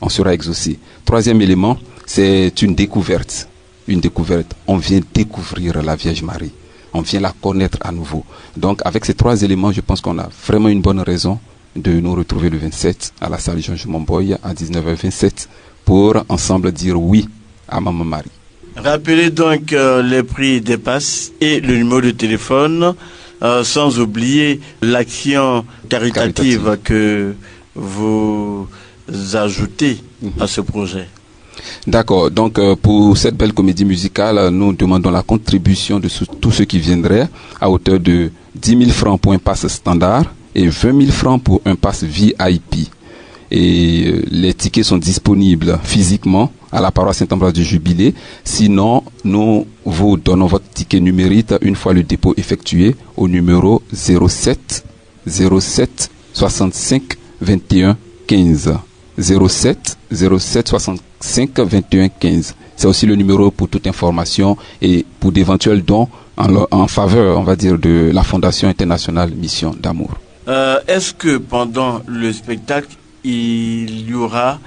on sera exaucé. Troisième élément, c'est une découverte. Une découverte. On vient découvrir la Vierge Marie. On vient la connaître à nouveau. Donc, avec ces 3 éléments, je pense qu'on a vraiment une bonne raison de nous retrouver le 27 à la salle Georges Momboy à 19h27 pour ensemble dire oui à Maman Marie. Rappelez donc les prix des passes et le numéro de téléphone, sans oublier l'action caritative que vous ajoutez à ce projet. D'accord, donc pour cette belle comédie musicale, nous demandons la contribution de tous ceux qui viendraient à hauteur de 10 000 francs pour un pass standard et 20 000 francs pour un pass VIP. Et les tickets sont disponibles physiquement à la paroisse Saint-Ambroise du Jubilé. Sinon, nous vous donnons votre ticket numérique une fois le dépôt effectué au numéro 07 65 21 15. 07 65 21 15. C'est aussi le numéro pour toute information et pour d'éventuels dons en faveur, on va dire, de la Fondation internationale Mission d'amour. Est-ce que pendant le spectacle, il y aura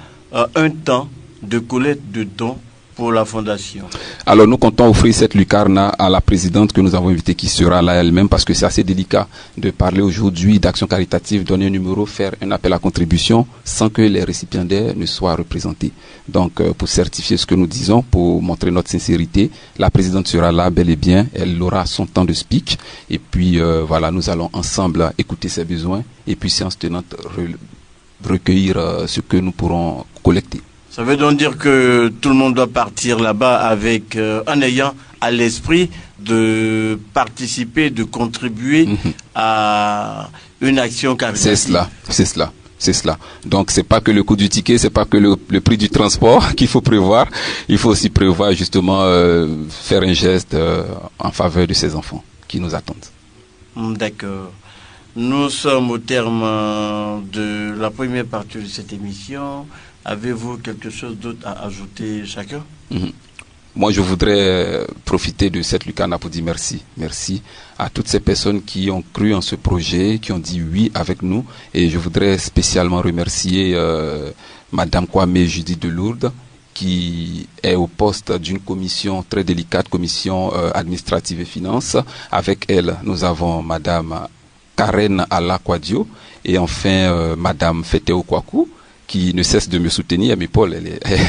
un temps de collecte de dons pour la Fondation? Alors nous comptons offrir cette lucarne à la présidente que nous avons invitée qui sera là elle-même parce que c'est assez délicat de parler aujourd'hui d'action caritative, donner un numéro, faire un appel à contribution sans que les récipiendaires ne soient représentés. Donc pour certifier ce que nous disons, pour montrer notre sincérité, la présidente sera là bel et bien, elle aura son temps de speak et puis voilà, nous allons ensemble écouter ses besoins et puis séance tenante recueillir ce que nous pourrons collecter. Ça veut donc dire que tout le monde doit partir là-bas avec en ayant à l'esprit de participer, de contribuer à une action caritative. C'est cela. Donc c'est pas que le coût du ticket, c'est pas que le prix du transport qu'il faut prévoir. Il faut aussi prévoir justement faire un geste en faveur de ces enfants qui nous attendent. D'accord. Nous sommes au terme de la première partie de cette émission. Avez-vous quelque chose d'autre à ajouter chacun? Moi, je voudrais profiter de cette lucarne pour dire merci. Merci à toutes ces personnes qui ont cru en ce projet, qui ont dit oui avec nous. Et je voudrais spécialement remercier Madame Kwame Judith de Lourdes, qui est au poste d'une commission très délicate, commission administrative et finances. Avec elle, nous avons Madame Karen Alakwadio et enfin Madame Fétéo Kwaku, qui ne cesse de me soutenir. Mais Paul,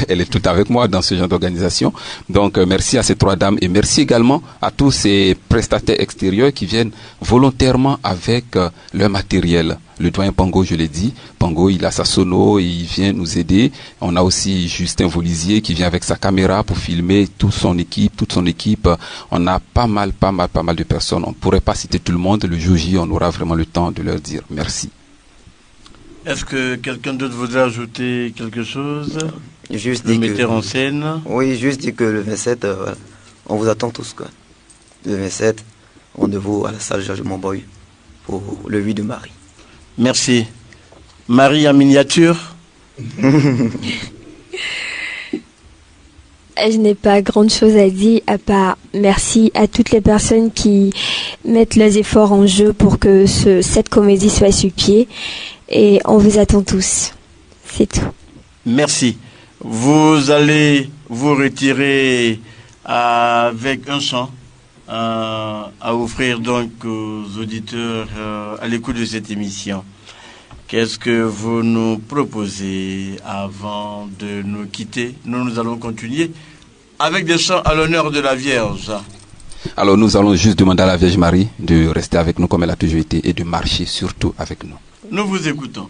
elle est tout avec moi dans ce genre d'organisation. Donc, merci à ces 3 dames et merci également à tous ces prestataires extérieurs qui viennent volontairement avec leur matériel. Le doyen Pango, je l'ai dit. Pango, il a sa sono et il vient nous aider. On a aussi Justin Volisier qui vient avec sa caméra pour filmer toute son équipe. On a pas mal de personnes. On pourrait pas citer tout le monde. Le jour J, on aura vraiment le temps de leur dire merci. Est-ce que quelqu'un d'autre voudrait ajouter quelque chose? Juste le metteur en scène. Oui, juste dire que le 27, on vous attend tous, quoi. Le 27, rendez-vous à la salle Georges Monboy pour le 8 de Marie. Merci. Marie en miniature. Je n'ai pas grande chose à dire à part merci à toutes les personnes qui mettent leurs efforts en jeu pour que cette comédie soit sur pied. Et on vous attend tous. C'est tout. Merci. Vous allez vous retirer avec un chant à offrir donc aux auditeurs à l'écoute de cette émission. Qu'est-ce que vous nous proposez avant de nous quitter? Nous allons continuer avec des chants à l'honneur de la Vierge. Alors nous allons juste demander à la Vierge Marie de rester avec nous comme elle a toujours été et de marcher surtout avec nous. Nous vous écoutons.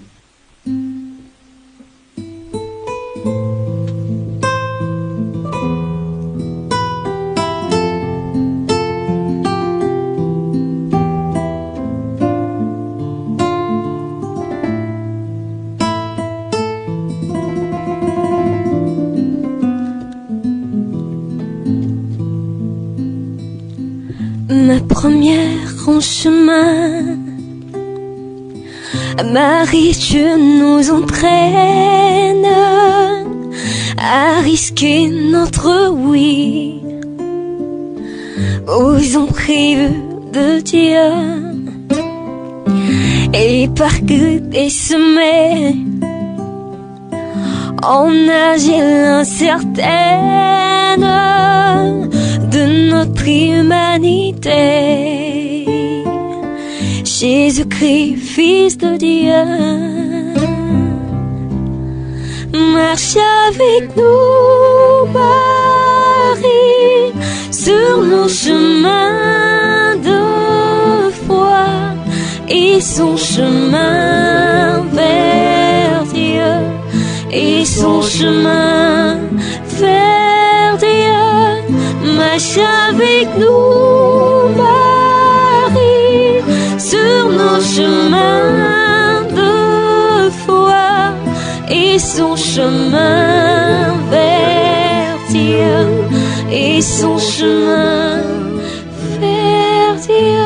Ma première en chemin, Marie, tu nous entraînes à risquer notre oui aux empris de Dieu et par des semaines en agir l'incertaine de notre humanité. Jésus-Christ, Fils de Dieu, marche avec nous, Marie, sur nos chemins de foi et son chemin vers Dieu, et son chemin vers Dieu. Marche avec nous, Marie, sur nos chemins de foi et son chemin vers Dieu, et son chemin vers Dieu.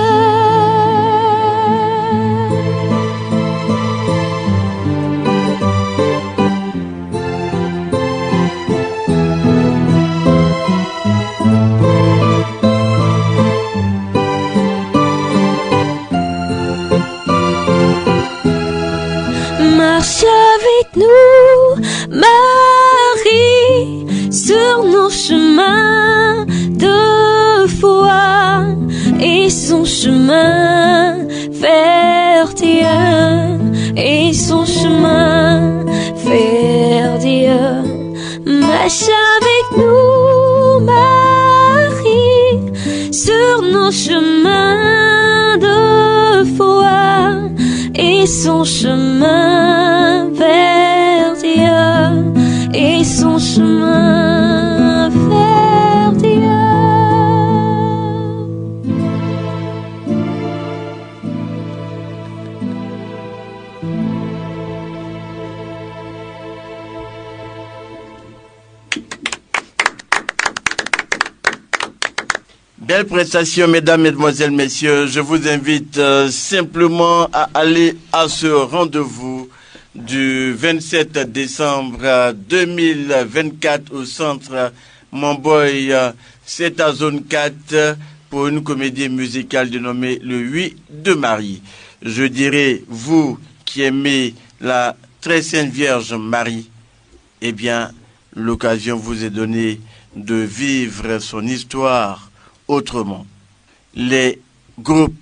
Avec nous, Marie, sur nos chemins de foi et son chemin vers Dieu, et son chemin vers Dieu. Marche avec nous, Marie, sur nos chemins de foi et son chemin vers Dieu, et son chemin vers Dieu. Belle prestation, mesdames, mesdemoiselles, messieurs. Je vous invite simplement à aller à ce rendez-vous du 27 décembre 2024 au centre Monboy, c'est à zone 4 pour une comédie musicale dénommée Le 8 de Marie. Je dirais, vous qui aimez la très sainte Vierge Marie, eh bien, l'occasion vous est donnée de vivre son histoire autrement. Les groupes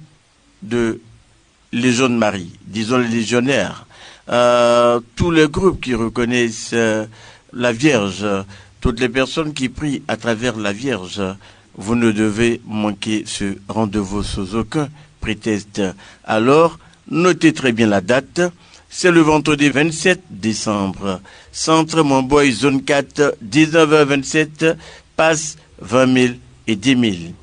de Légion de Marie, disons les légionnaires, tous les groupes qui reconnaissent la Vierge, toutes les personnes qui prient à travers la Vierge, vous ne devez manquer ce rendez-vous sous aucun prétexte. Alors, notez très bien la date. C'est le vendredi 27 décembre. Centre Montboy, zone 4, 19h27, passe 20 000 et 10 000.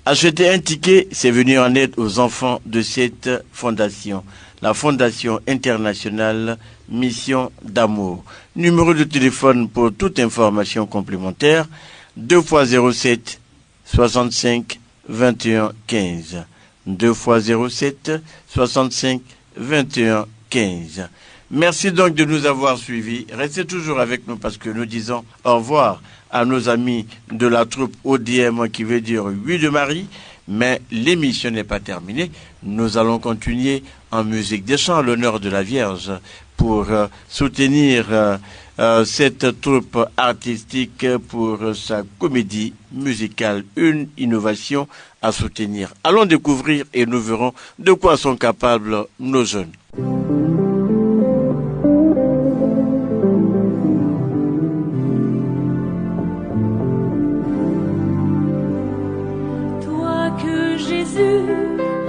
Acheter un ticket, c'est venir en aide aux enfants de cette fondation. La Fondation internationale Mission d'amour. Numéro de téléphone pour toute information complémentaire, 2 x 07 65 21 15. 2 x 07 65 21 15. Merci donc de nous avoir suivis. Restez toujours avec nous parce que nous disons au revoir à nos amis de la troupe ODM qui veut dire 8 de Marie. Mais l'émission n'est pas terminée. Nous allons continuer en musique des chants à l'honneur de la Vierge pour soutenir cette troupe artistique pour sa comédie musicale. Une innovation à soutenir. Allons découvrir et nous verrons de quoi sont capables nos jeunes.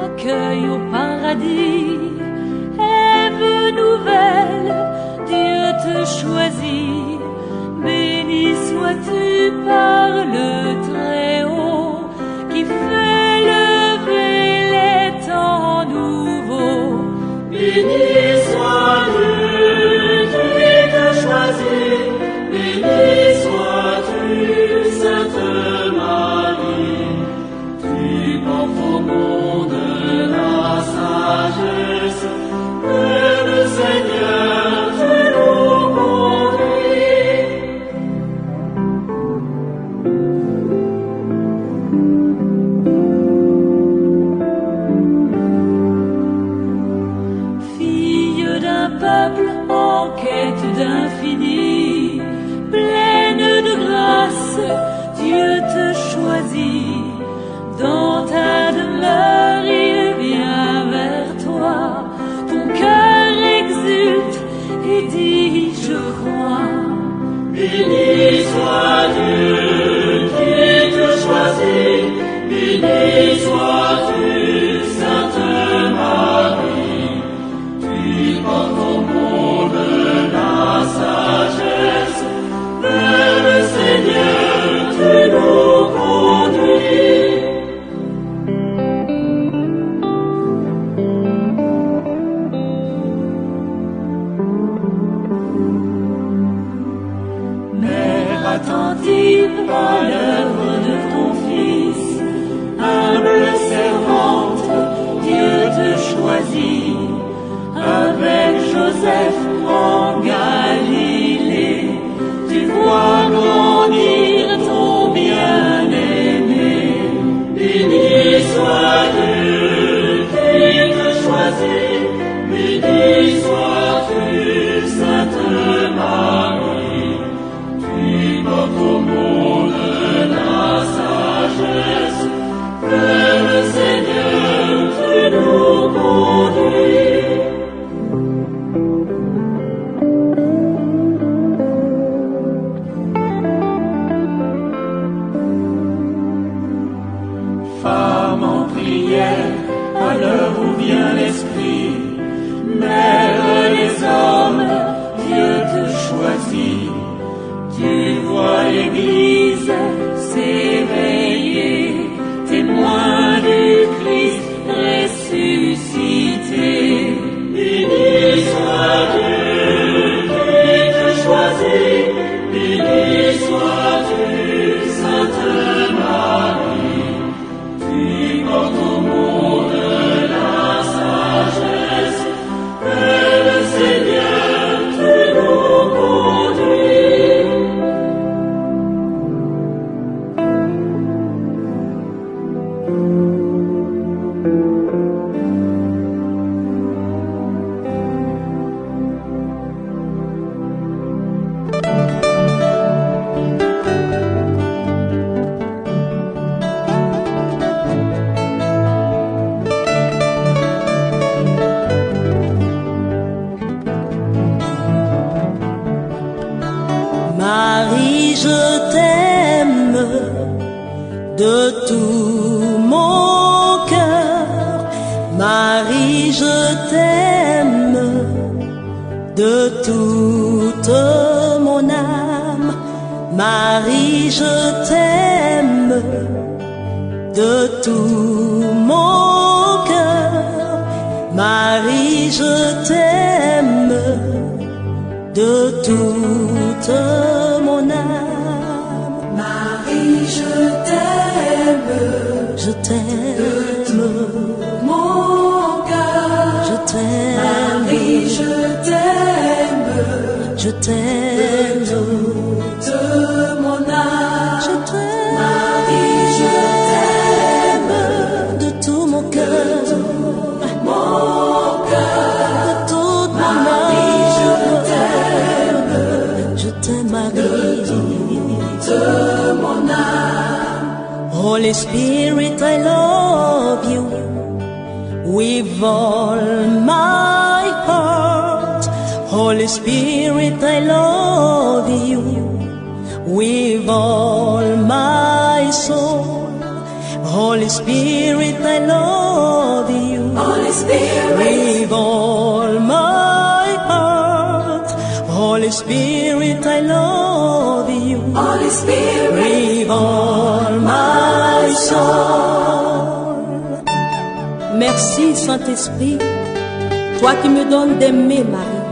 Accueille au paradis, Ève nouvelle, Dieu te choisit. Béni sois-tu par le Très-Haut, qui fait lever les temps nouveaux. Béni sois-tu, qui te choisit. Béni sois-tu, Sainte Marie. Tu portes au monde la sagesse, et le Seigneur tu nous conduis. Fille d'un peuple en quête d'infini, pleine de grâce, Dieu te choisit. Dans ta demeure, il vient vers toi. Ton cœur exulte et dit, je crois. Béni soit Dieu qui te choisit. Béni sois-tu, Sainte Marie. Tu portes au monde la sagesse. Vers le Seigneur, tu nous conduis. Attentive à l'œuvre de ton Fils, humble servante, Dieu te choisit. Avec Joseph en Galilée, tu vois grandir ton bien-aimé. Béni soit Dieu qui te choisit. Béni sois-tu, Sainte Marie. Tu portes au monde la sagesse, Marie, je t'aime de tout mon cœur. Marie, je t'aime de toute mon âme. Marie, je t'aime de tout mon cœur. Marie, je t'aime de toute mon âme. Marie, je t'aime de tout mon cœur. Je t'aime. Marie, je t'aime de toute mon âme. Je t'aime. Marie, je t'aime de tout mon cœur. De toute mon âme. Je t'aime, Marie, de mon âme. Holy Spirit, I love you with all my heart. Holy Spirit, I love you with all my soul. Holy Spirit, I love you. Holy Spirit, with all my heart. Holy Spirit, I love you. Holy Spirit, with all my soul. Merci Saint-Esprit, toi qui me donnes d'aimer Marie.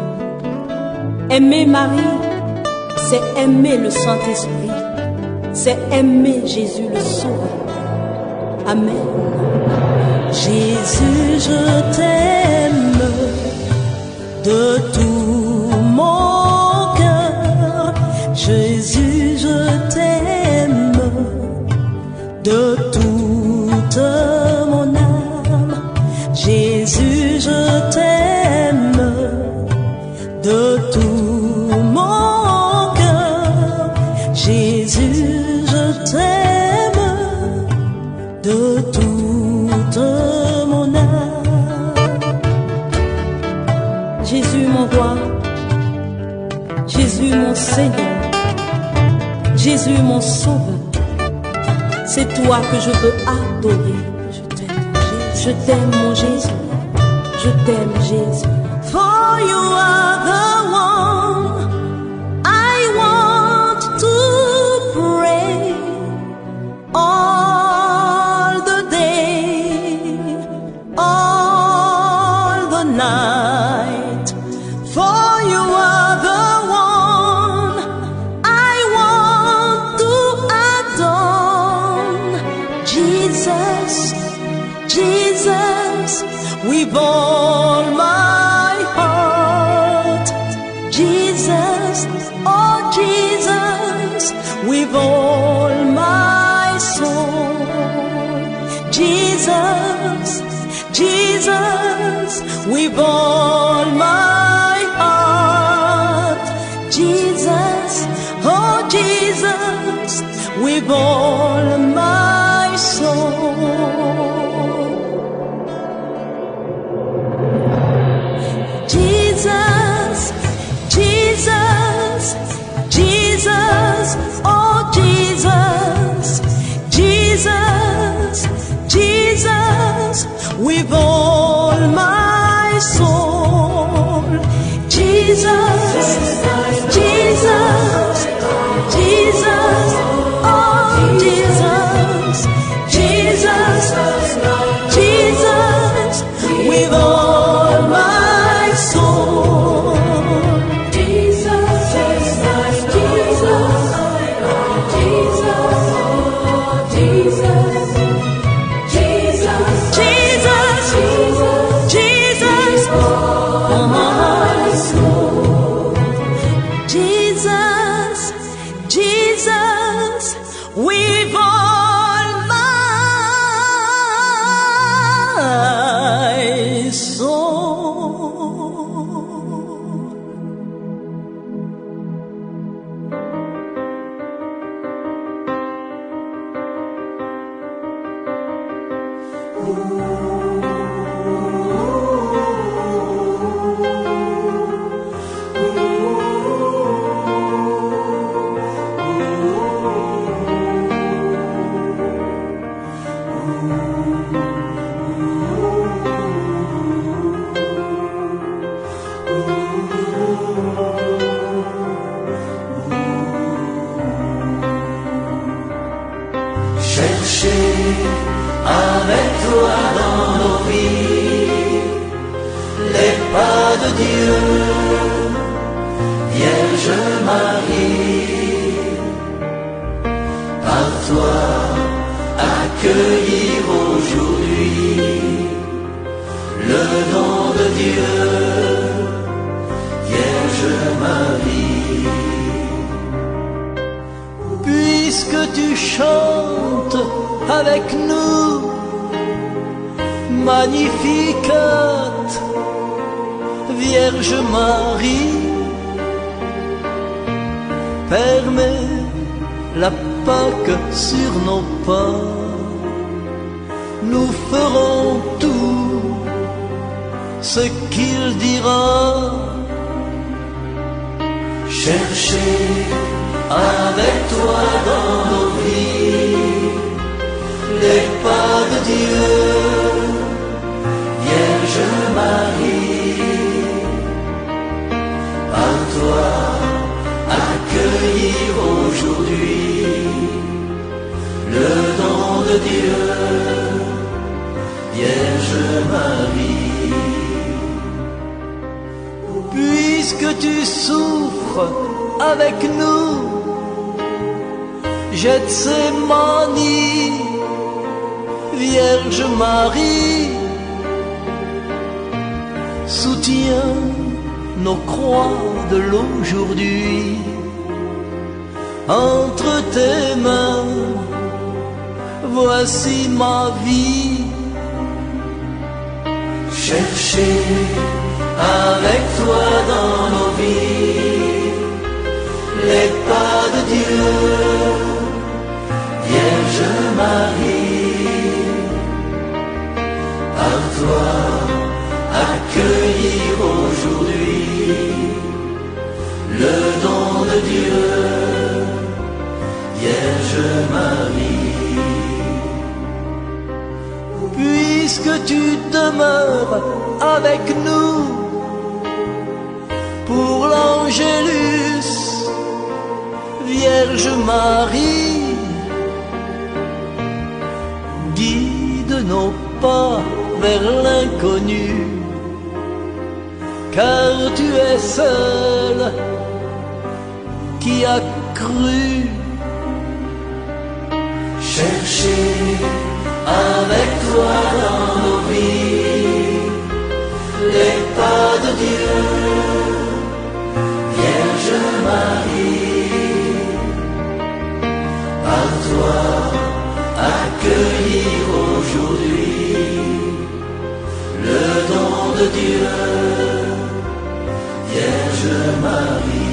Aimer Marie, c'est aimer le Saint-Esprit, c'est aimer Jésus le Sauveur. Amen. Jésus, je t'aime de tout mon cœur. Jésus, je t'aime de toute mon âme. Jésus, je t'aime de tout mon cœur. Jésus, je t'aime de toute mon âme. Jésus mon roi, Jésus mon Seigneur, Jésus mon sauveur, c'est toi que je veux adorer. Je t'aime mon Jésus, je t'aime Jésus. For you are the one I want to pray all the day, all the night. For you are the one I want to adore. Jesus, Jesus, with all my heart. Jesus, oh Jesus, with all my soul. Jesus, Jesus, with all my heart. Jesus, oh Jesus, with all my soul. Jesus, Jesus, Jesus, oh Jesus, Jesus, Jesus, with all my soul. Jesus, Jesus, Jesus, oh Jesus, Jesus, Jesus, with all my soul. Jesus, Jesus, Jesus, Jesus, Jesus, Jesus, Jesus, oh my soul. Jesus, Jesus, with all my soul. chercher avec toi dans nos vies les pas de Dieu, Vierge Marie, par toi accueillir aujourd'hui le don de Dieu, Vierge Marie. Puisque tu chantes avec nous, Magnificat, Vierge Marie, permets la Pâque sur nos pas, nous ferons tout ce qu'il dira. Chercher avec toi dans nos vies les pas de Dieu, Vierge Marie, par toi accueillir aujourd'hui le don de Dieu, Vierge Marie. Puisque tu souffres avec nous, Gethsémani, Vierge Marie, soutiens nos croix de l'aujourd'hui. Entre tes mains, voici ma vie. Chercher avec toi dans nos vies les pas de Dieu, Vierge Marie, par toi accueillir aujourd'hui le don de Dieu, Vierge Marie. Puisque tu demeures avec nous pour l'Angélus, Vierge Marie, guide nos pas vers l'inconnu, car tu es seule qui a cru. Chercher avec toi dans nos vies les pas de Dieu, Vierge Marie, par toi accueillir aujourd'hui le don de Dieu, Vierge Marie.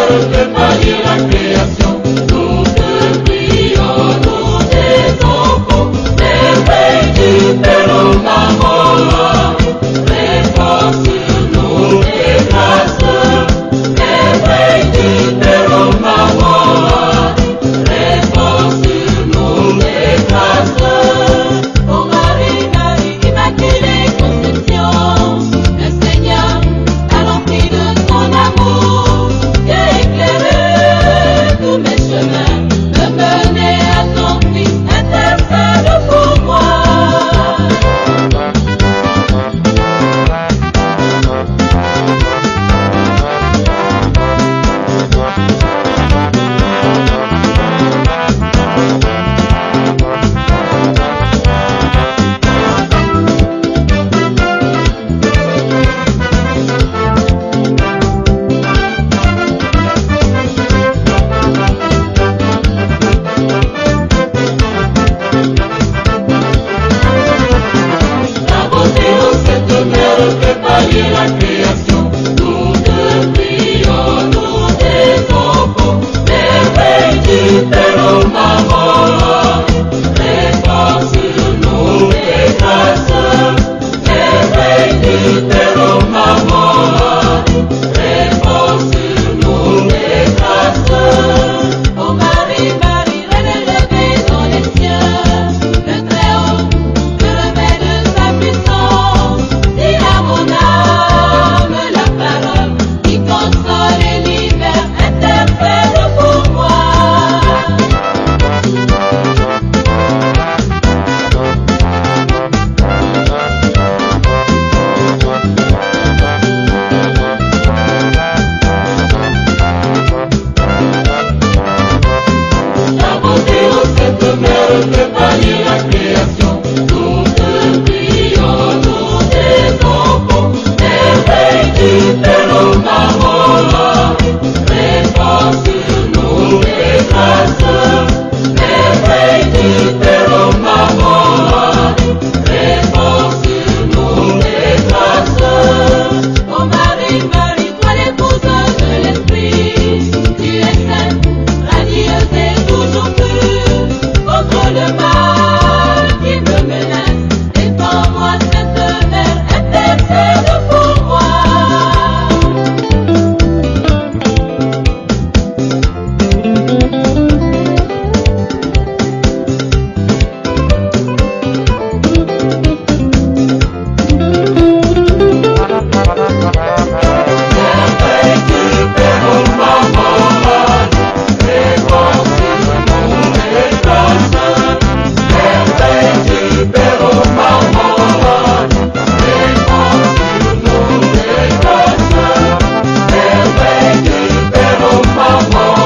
mère que parie la création. Nous te prions, nous tes enfants, merveille du Père au maman. Réponds-nous tes grâces, merveille du Père au maman. Réponds-nous tes grâces. Ô Marie, Marie, Immaculée Conception, le Seigneur a rempli de son amour, qui a éclairé tous mes chemins, me mener à son Fils, intercède pour moi. La beauté de cette mère fait pâlir la création. Nous te prions, nous tes enfants, merveille du Père au maman. Réponds-nous tes grâces, merveille du Père au maman. Réponds-nous tes grâces. Ô Marie, Marie, reine élevée dans les cieux, le Très-Haut me remet de sa puissance. Dis à mon âme la parole qui console et libère, intercède pour moi. La beauté de cette mère fait pâlir la création. Nous te prions, nous tes enfants, merveille du Père au maman. Réponds-nous tes grâces, merveille du Père au maman. Réponds-nous tes grâces. Ô Marie, Marie, toi l'épouse de l'Esprit, tu es sainte, radieuse et toujours pure, contre le mal qui me menace, défends-moi, Sainte Mère, intercède pour moi. Merveille du Père au maman. Réponds-nous tes grâces, merveille du Père au maman. Réponds-nous tes grâces, merveille du Père au maman.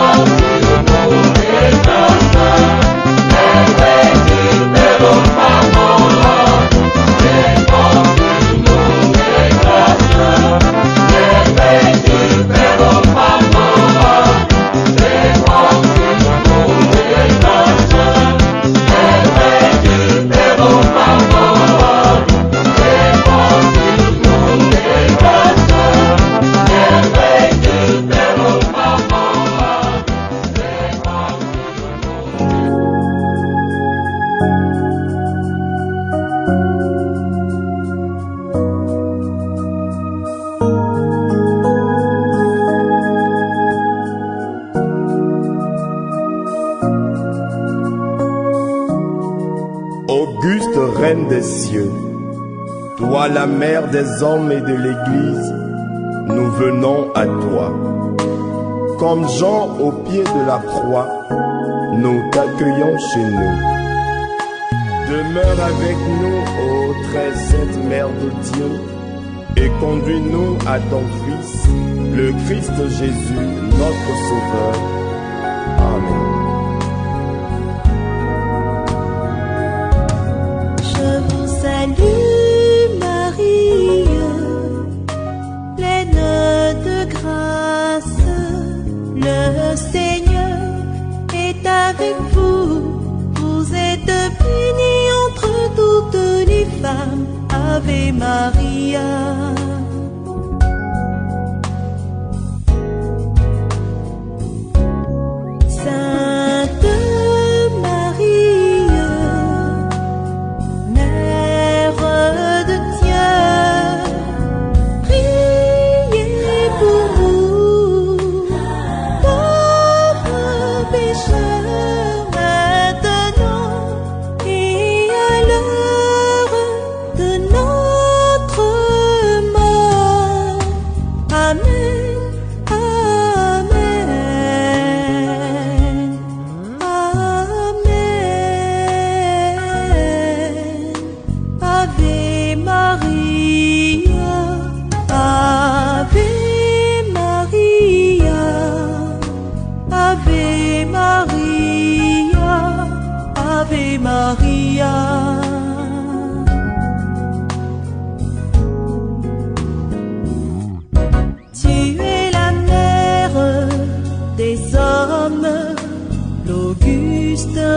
Réponds-nous tes grâces, merveille du Père au maman. Réponds-nous tes grâces, merveille du Père au maman. Réponds-nous tes grâces, merveille du Père au maman. Réponds-nous tes grâces, merveille du Père au maman. Auguste Reine des cieux, toi la mère des hommes et de l'Église, nous venons à toi. Comme Jean au pied de la croix, nous t'accueillons chez nous. Demeure avec nous, ô très sainte Mère de Dieu, et conduis-nous à ton Fils, le Christ Jésus, notre Sauveur. Amen. Je vous salue Marie, pleine de grâce, le Seigneur est avec vous. Vous êtes bénie entre toutes les femmes, Ave Maria.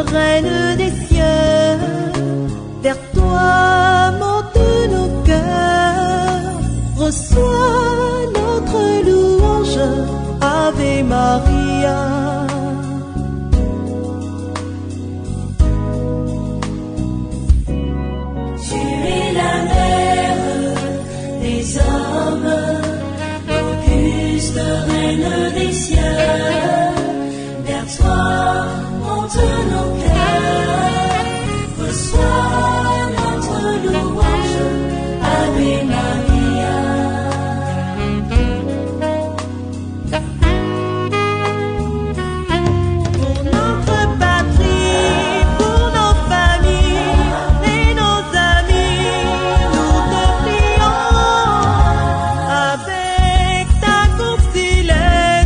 Reine des cieux, vers toi montent nos cœurs, reçois notre louange, Ave Maria. Tu es la mère des hommes, auguste Reine des cieux, vers toi montent nos cœurs, reçois notre louange, Ave Maria. Pour notre patrie, pour nos familles et nos amis, nous te prions avec ta course céleste.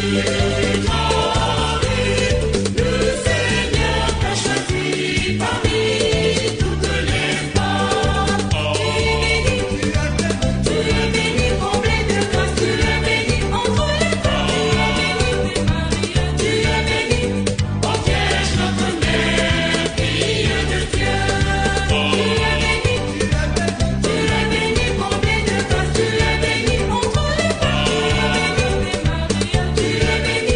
Tu es bénie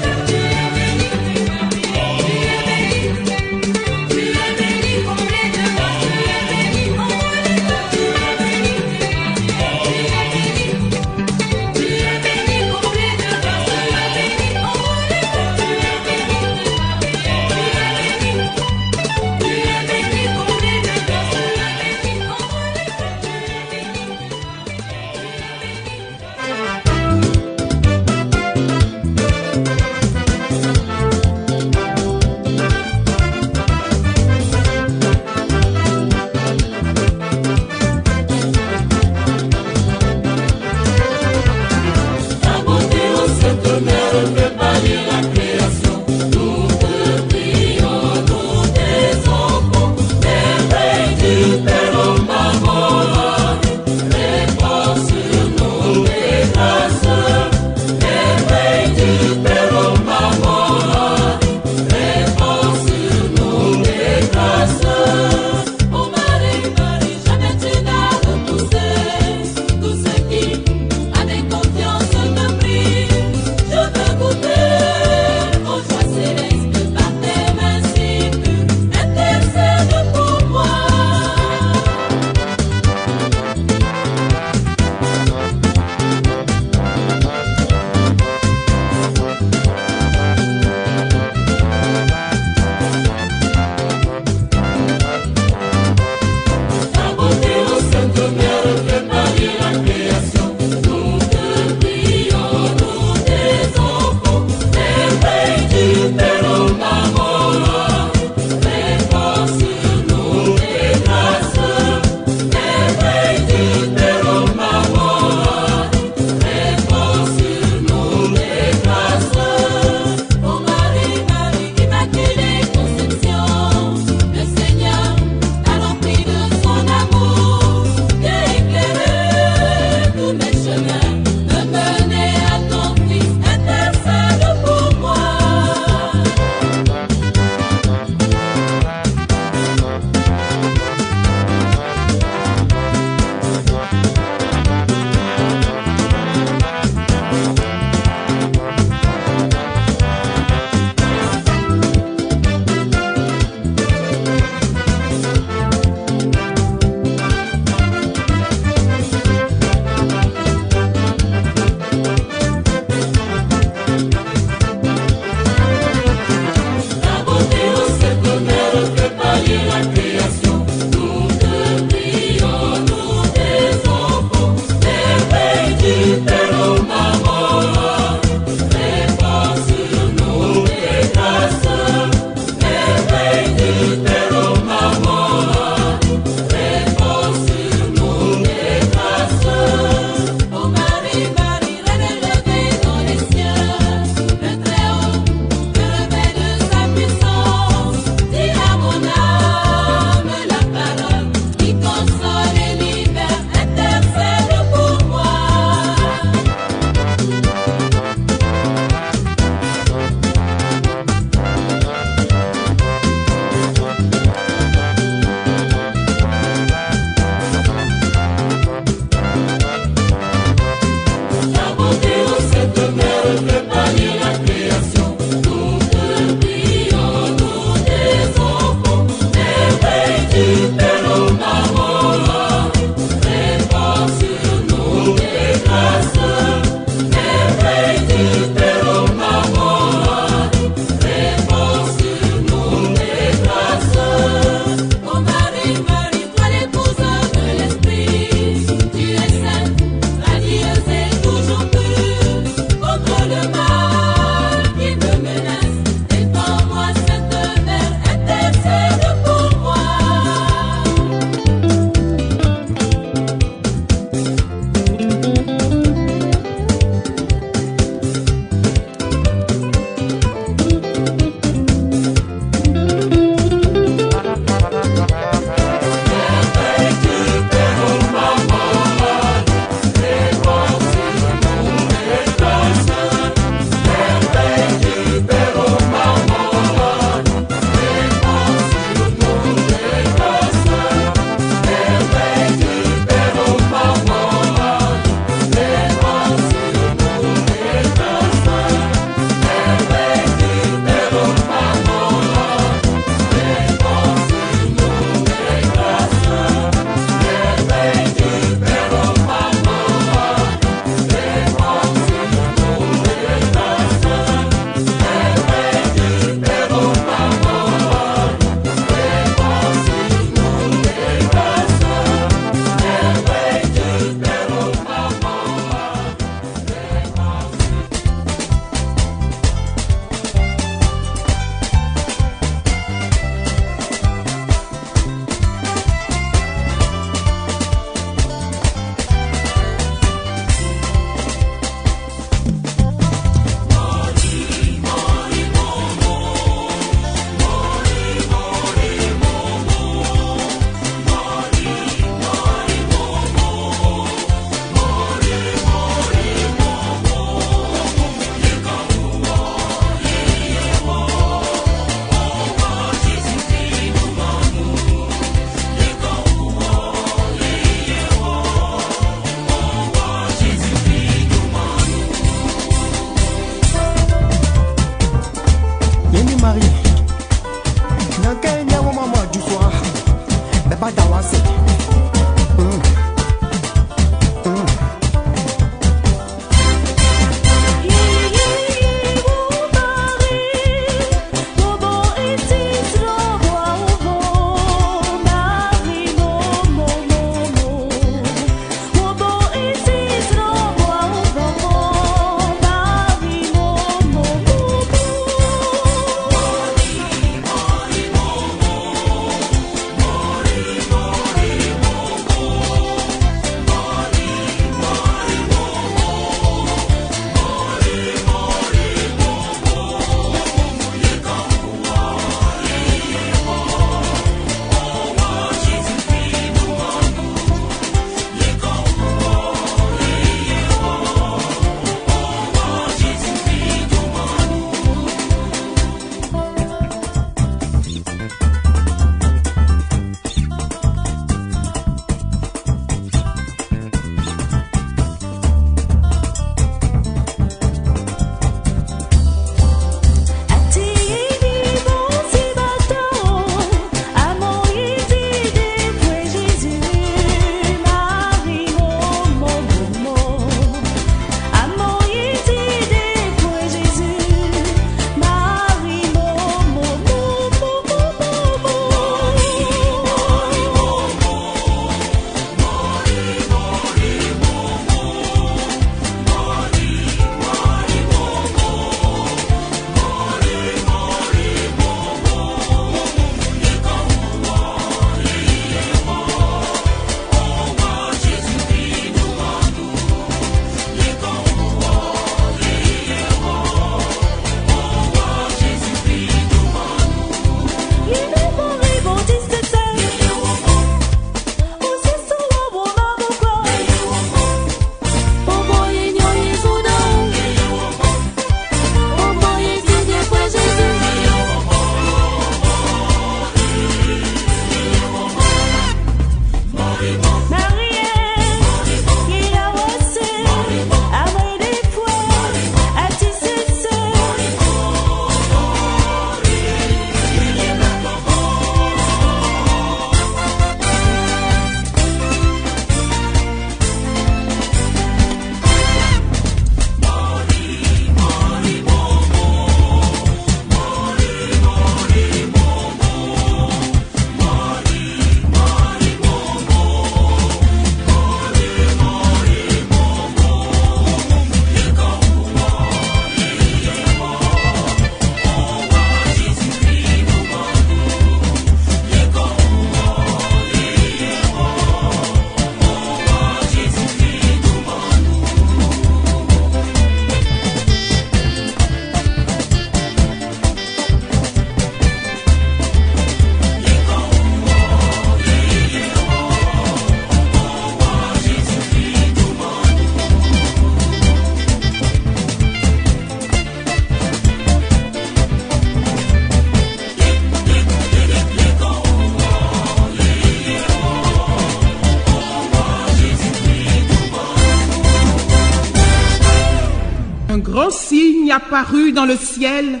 grand signe apparut dans le ciel.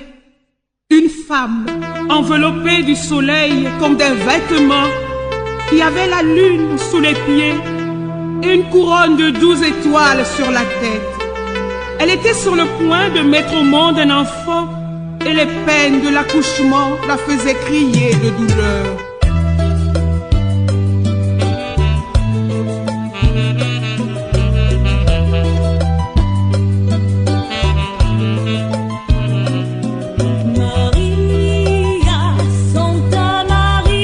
Une femme, enveloppée du soleil comme d'un vêtement, qui avait la lune sous les pieds et une couronne de 12 étoiles sur la tête. Elle était sur le point de mettre au monde un enfant et les peines de l'accouchement la faisaient crier de douleur. Santa Maria,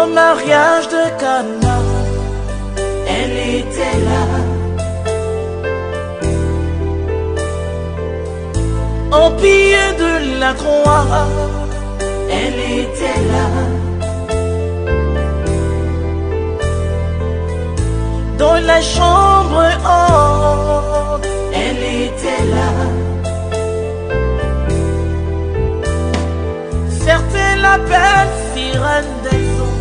Au mariage de Cana, elle était là. Au pied de la croix, elle était là. Dans la chambre haute, elle était là. Certains l'appellent sirène des eaux,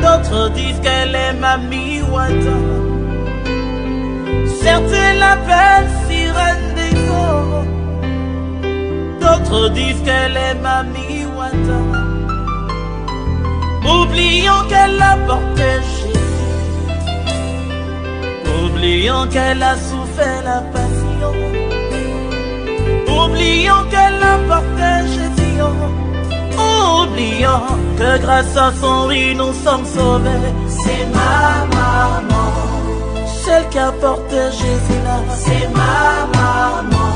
d'autres disent qu'elle est Mami Wata. Certains l'appellent sirène des eaux, d'autres disent qu'elle est Mami Wata. Oublions qu'elle a porté Jésus, oublions qu'elle a souffert la passion, oublions qu'elle a porté Jésus. Oublions que grâce à son riz nous sommes sauvés. C'est ma maman, celle qui a porté Jésus là. C'est ma maman,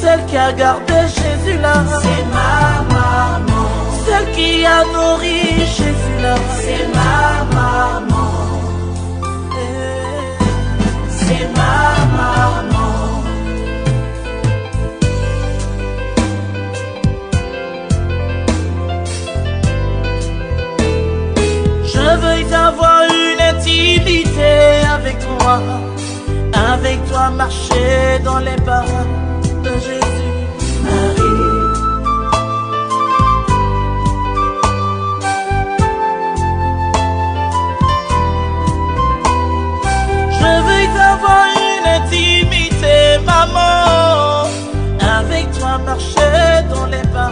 celle qui a gardé Jésus là. C'est ma maman, celle qui a nourri Jésus là. C'est ma maman, c'est ma maman. Je veux avoir une intimité avec toi marcher dans les pas de Jésus, Marie. Je veux avoir une intimité, maman, avec toi marcher dans les pas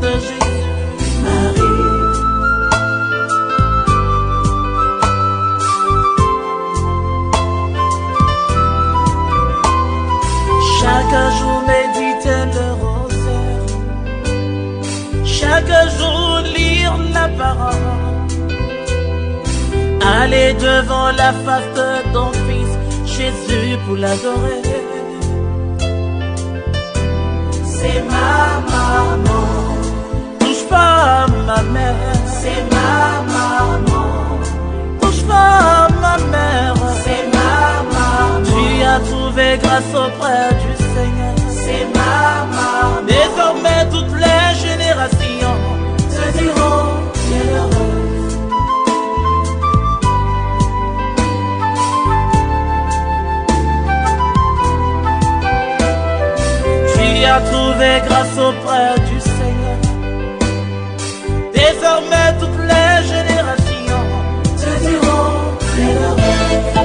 de Jésus, Marie. Chaque jour méditer le rosaire, chaque jour lire la parole, aller devant la face de ton fils Jésus pour l'adorer. C'est ma maman, touche pas à ma mère. C'est ma maman, touche pas à ma mère. C'est ma maman, tu as trouvé grâce auprès du Seigneur. C'est ma maman, désormais toutes les générations te diront bienheureuse. Tu as trouvé grâce auprès du Seigneur. Désormais toutes les générations te diront bienheureuse.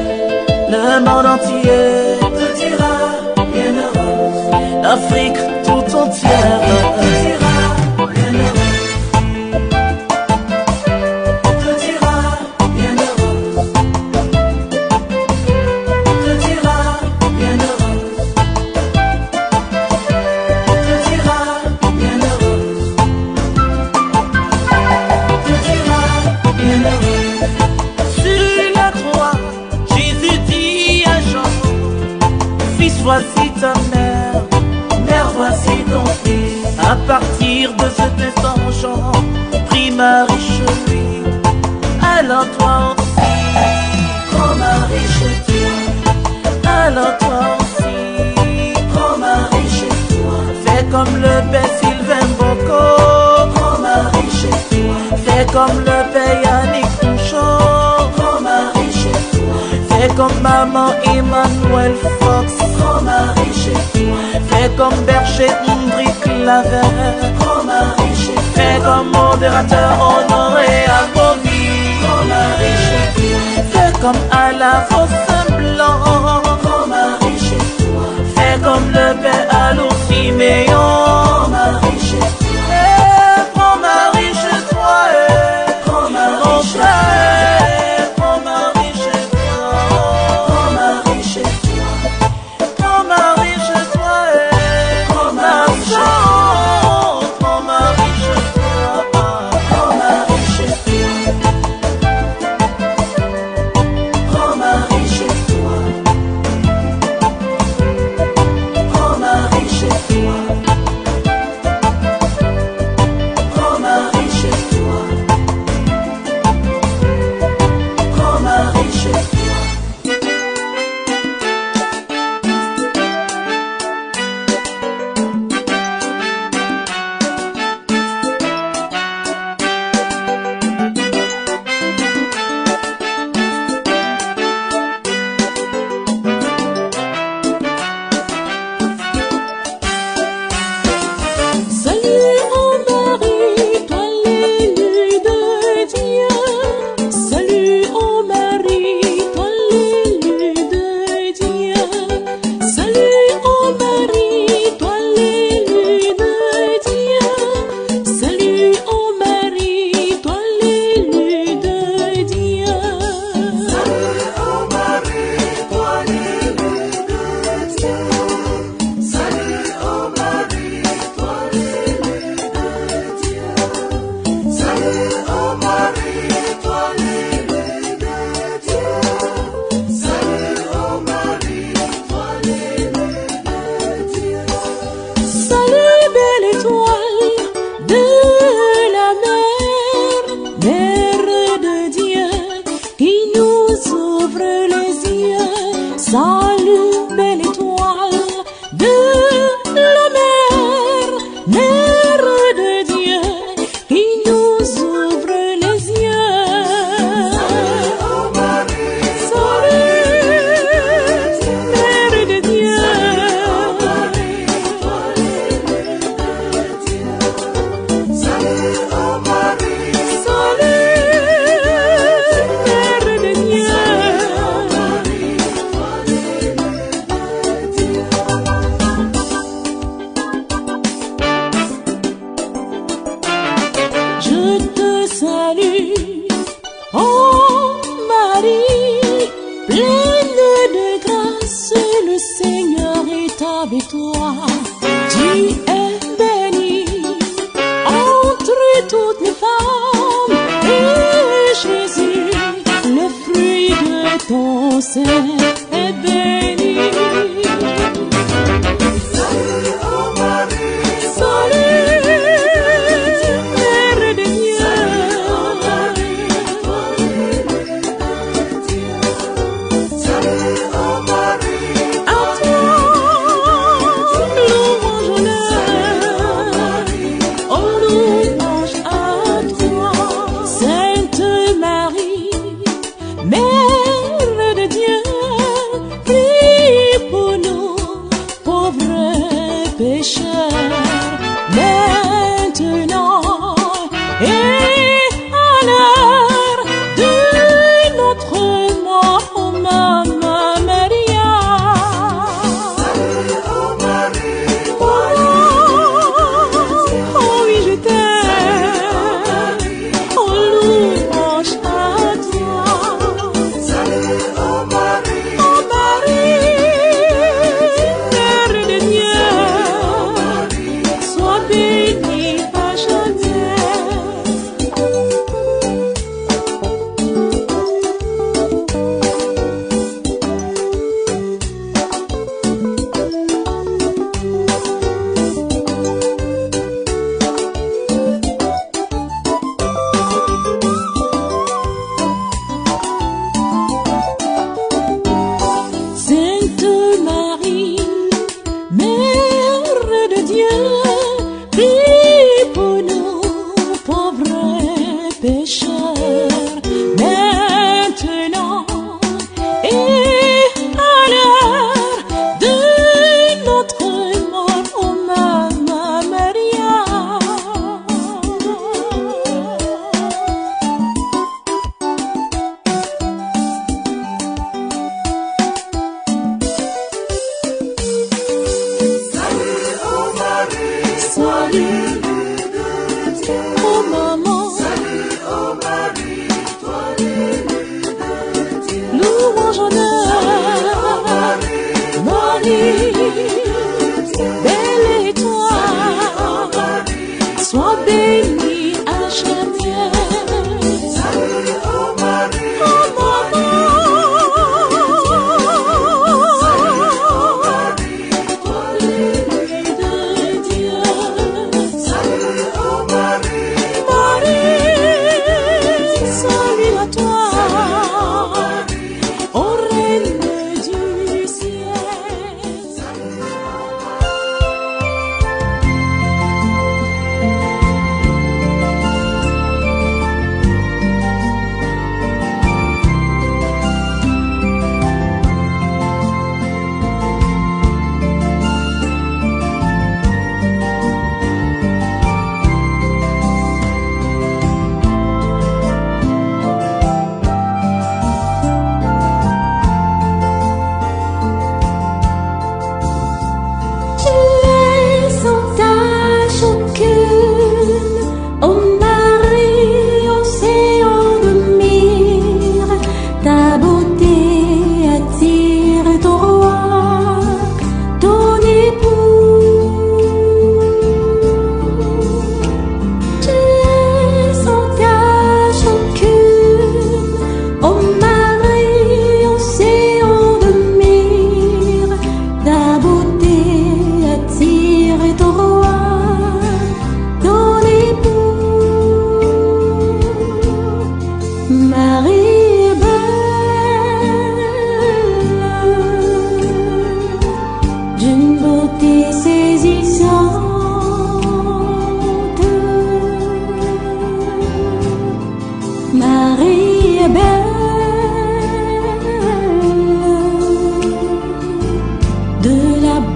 Le monde entier te dira bienheureuse. L'Afrique tout entière te dira bienheureuse. Te dira bienheureuse. Te dira bienheureuse. Te dira bienheureuse. Te dira bienheureuse. Sur la croix, Jésus dit à Jean, fils, voici ta mère, mère, voici ton fils. À partir de cet instant, Jean prit Marie chez lui. Alors toi aussi, prends Marie chez toi. Alors toi aussi, prends Marie chez toi. Fais comme le père Sylvain Boko, prends Marie chez toi. Fais comme le père Yannick Touchot, prends Marie chez toi. Fais comme maman Emmanuel Fox, prends Marie chez toi. Fais comme berger Ndri Claver, prends Marie chez toi. Fais comme modérateur Honoré Abobi, prends Marie chez toi. Fais comme Alain Fossin Blanc, prends Marie chez toi. Fais comme le père Alour Siméon, prends Marie chez toi. Prends Marie chez toi. Prends Marie chez toi. Prends Marie chez toi. Prends Marie chez toi. Prends Marie chez toi. Prends Marie chez toi. Prends Marie chez toi. Prends Marie chez toi. Prends Marie chez toi. Prends Marie chez toi. sainte et bénie. Salut, ô Marie, Salut, Mère de Dieu. salut, ô Marie, toi l'aînée de Dieu. Salut, ô Marie, À toi, louange, honneur. Oh, louange à toi, Sainte Marie, Mère de Dieu. Prie pour nous, pauvres pécheurs, maintenant et à l'heure de notre mort, oh Maman Maria. salut, ô Marie, Oh, oh oui, je t'aime. Oh, louange à toi. salut, ô Marie, Oh Marie, Mère de Dieu, sois bénie à jamais. Sainte Marie, Mère de Dieu, prie pour nous, pauvres pécheurs, maintenant et à l'heure de notre mort, oh Maman Maria. salut, ô Marie, Salut, oh maman, salut, ô Marie, toi l'aînée de Dieu. louange, honneur, Marie, belle étoile, sois bénie à jamais. Salut, ô Marie, Oh maman, toi l'aînée de Dieu. salut, ô Marie, Marie, salut à toi, ô reine du ciel.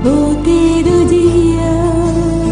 beauté de Dieu.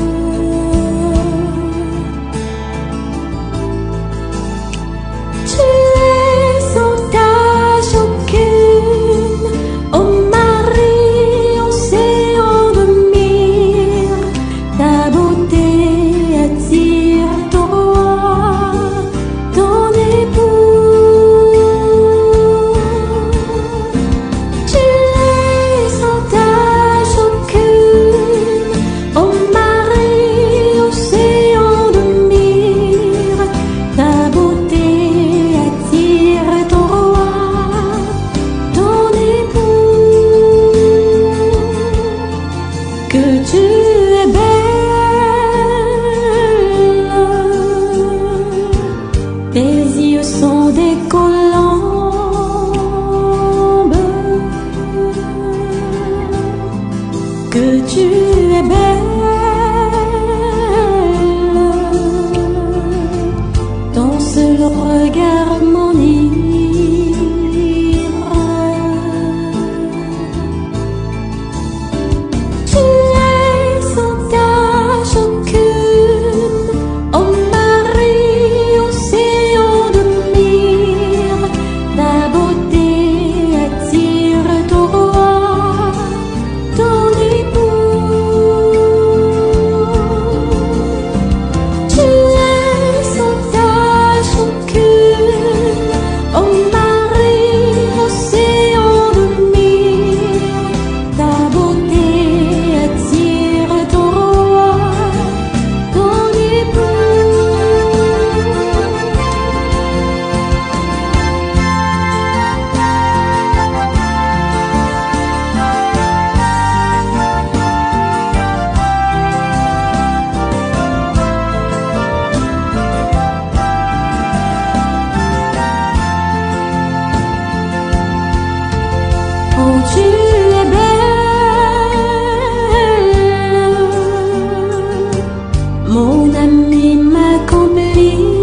mon ami, ma complice.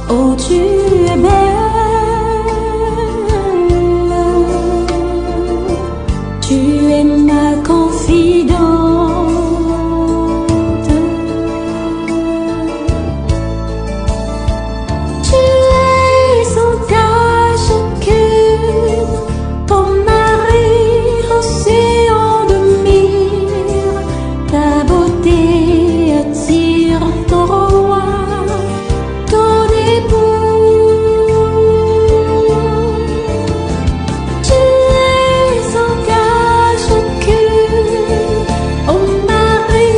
Oh, tu es belle, tu es ma confidente. Tu es sans tache aucune, ton mari océan de mire, ta beauté attire ton roi, ton époux. Tu es sans tache aucune, oh mari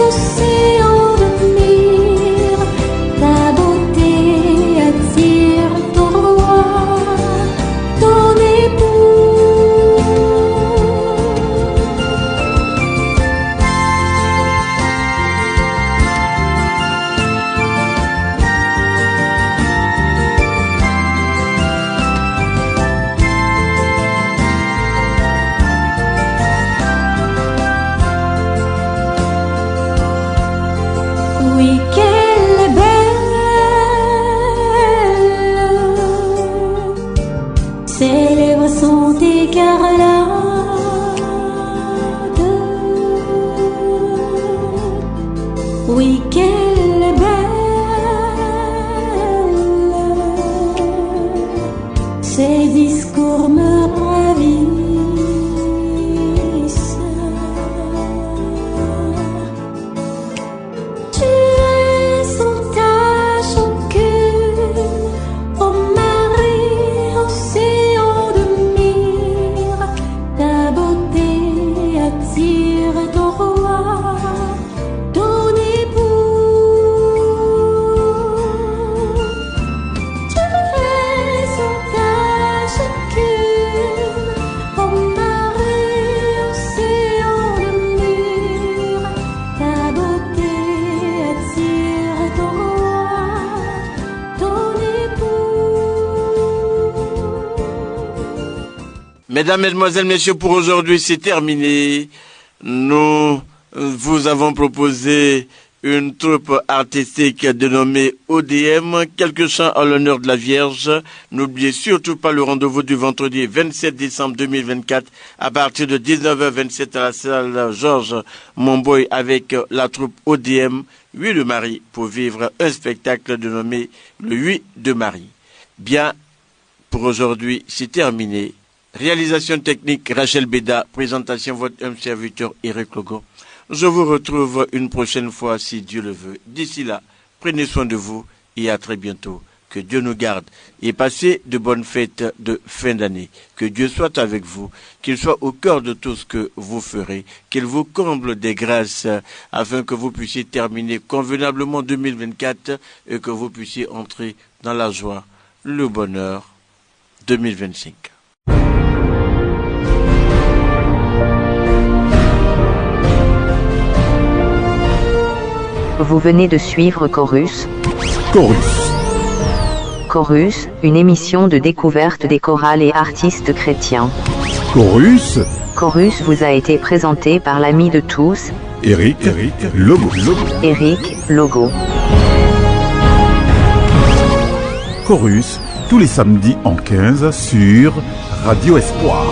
océan de mire, ta beauté attire ton roi, ton époux. Oui, qu'elle est belle, ses lèvres sont écarlates. Oui, qu'elle est belle, ses discours me ravissent. Tu es sans tache aucune, oh mari océan de mire, ta beauté attire ton roi, ton époux. Tu es sans tache aucune, oh mari océan de mire, ta beauté attire ton roi, ton époux. Mesdames, Mesdemoiselles, Messieurs, pour aujourd'hui, c'est terminé. Nous vous avons proposé une troupe artistique dénommée ODM, quelques chants en l'honneur de la Vierge. N'oubliez surtout pas le rendez-vous du vendredi 27 décembre 2024 à partir de 19h27 à la salle Georges Monboy avec la troupe ODM 8 de Marie pour vivre un spectacle dénommé le 8 de Marie. Bien, pour aujourd'hui, c'est terminé. Réalisation technique Rachel Beda, présentation votre humble serviteur Eric Logo. Je vous retrouve une prochaine fois si Dieu le veut. D'ici là, prenez soin de vous et à très bientôt. Que Dieu nous garde et passez de bonnes fêtes de fin d'année. Que Dieu soit avec vous, qu'il soit au cœur de tout ce que vous ferez, qu'il vous comble des grâces afin que vous puissiez terminer convenablement 2024 et que vous puissiez entrer dans la joie, le bonheur 2025. Vous venez de suivre Chorus. Chorus. Chorus, une émission de découverte des chorales et artistes chrétiens. Chorus. Chorus vous a été présenté par l'ami de tous, Eric Logo. Eric Logo. Chorus, tous les samedis en 15 sur Radio Espoir.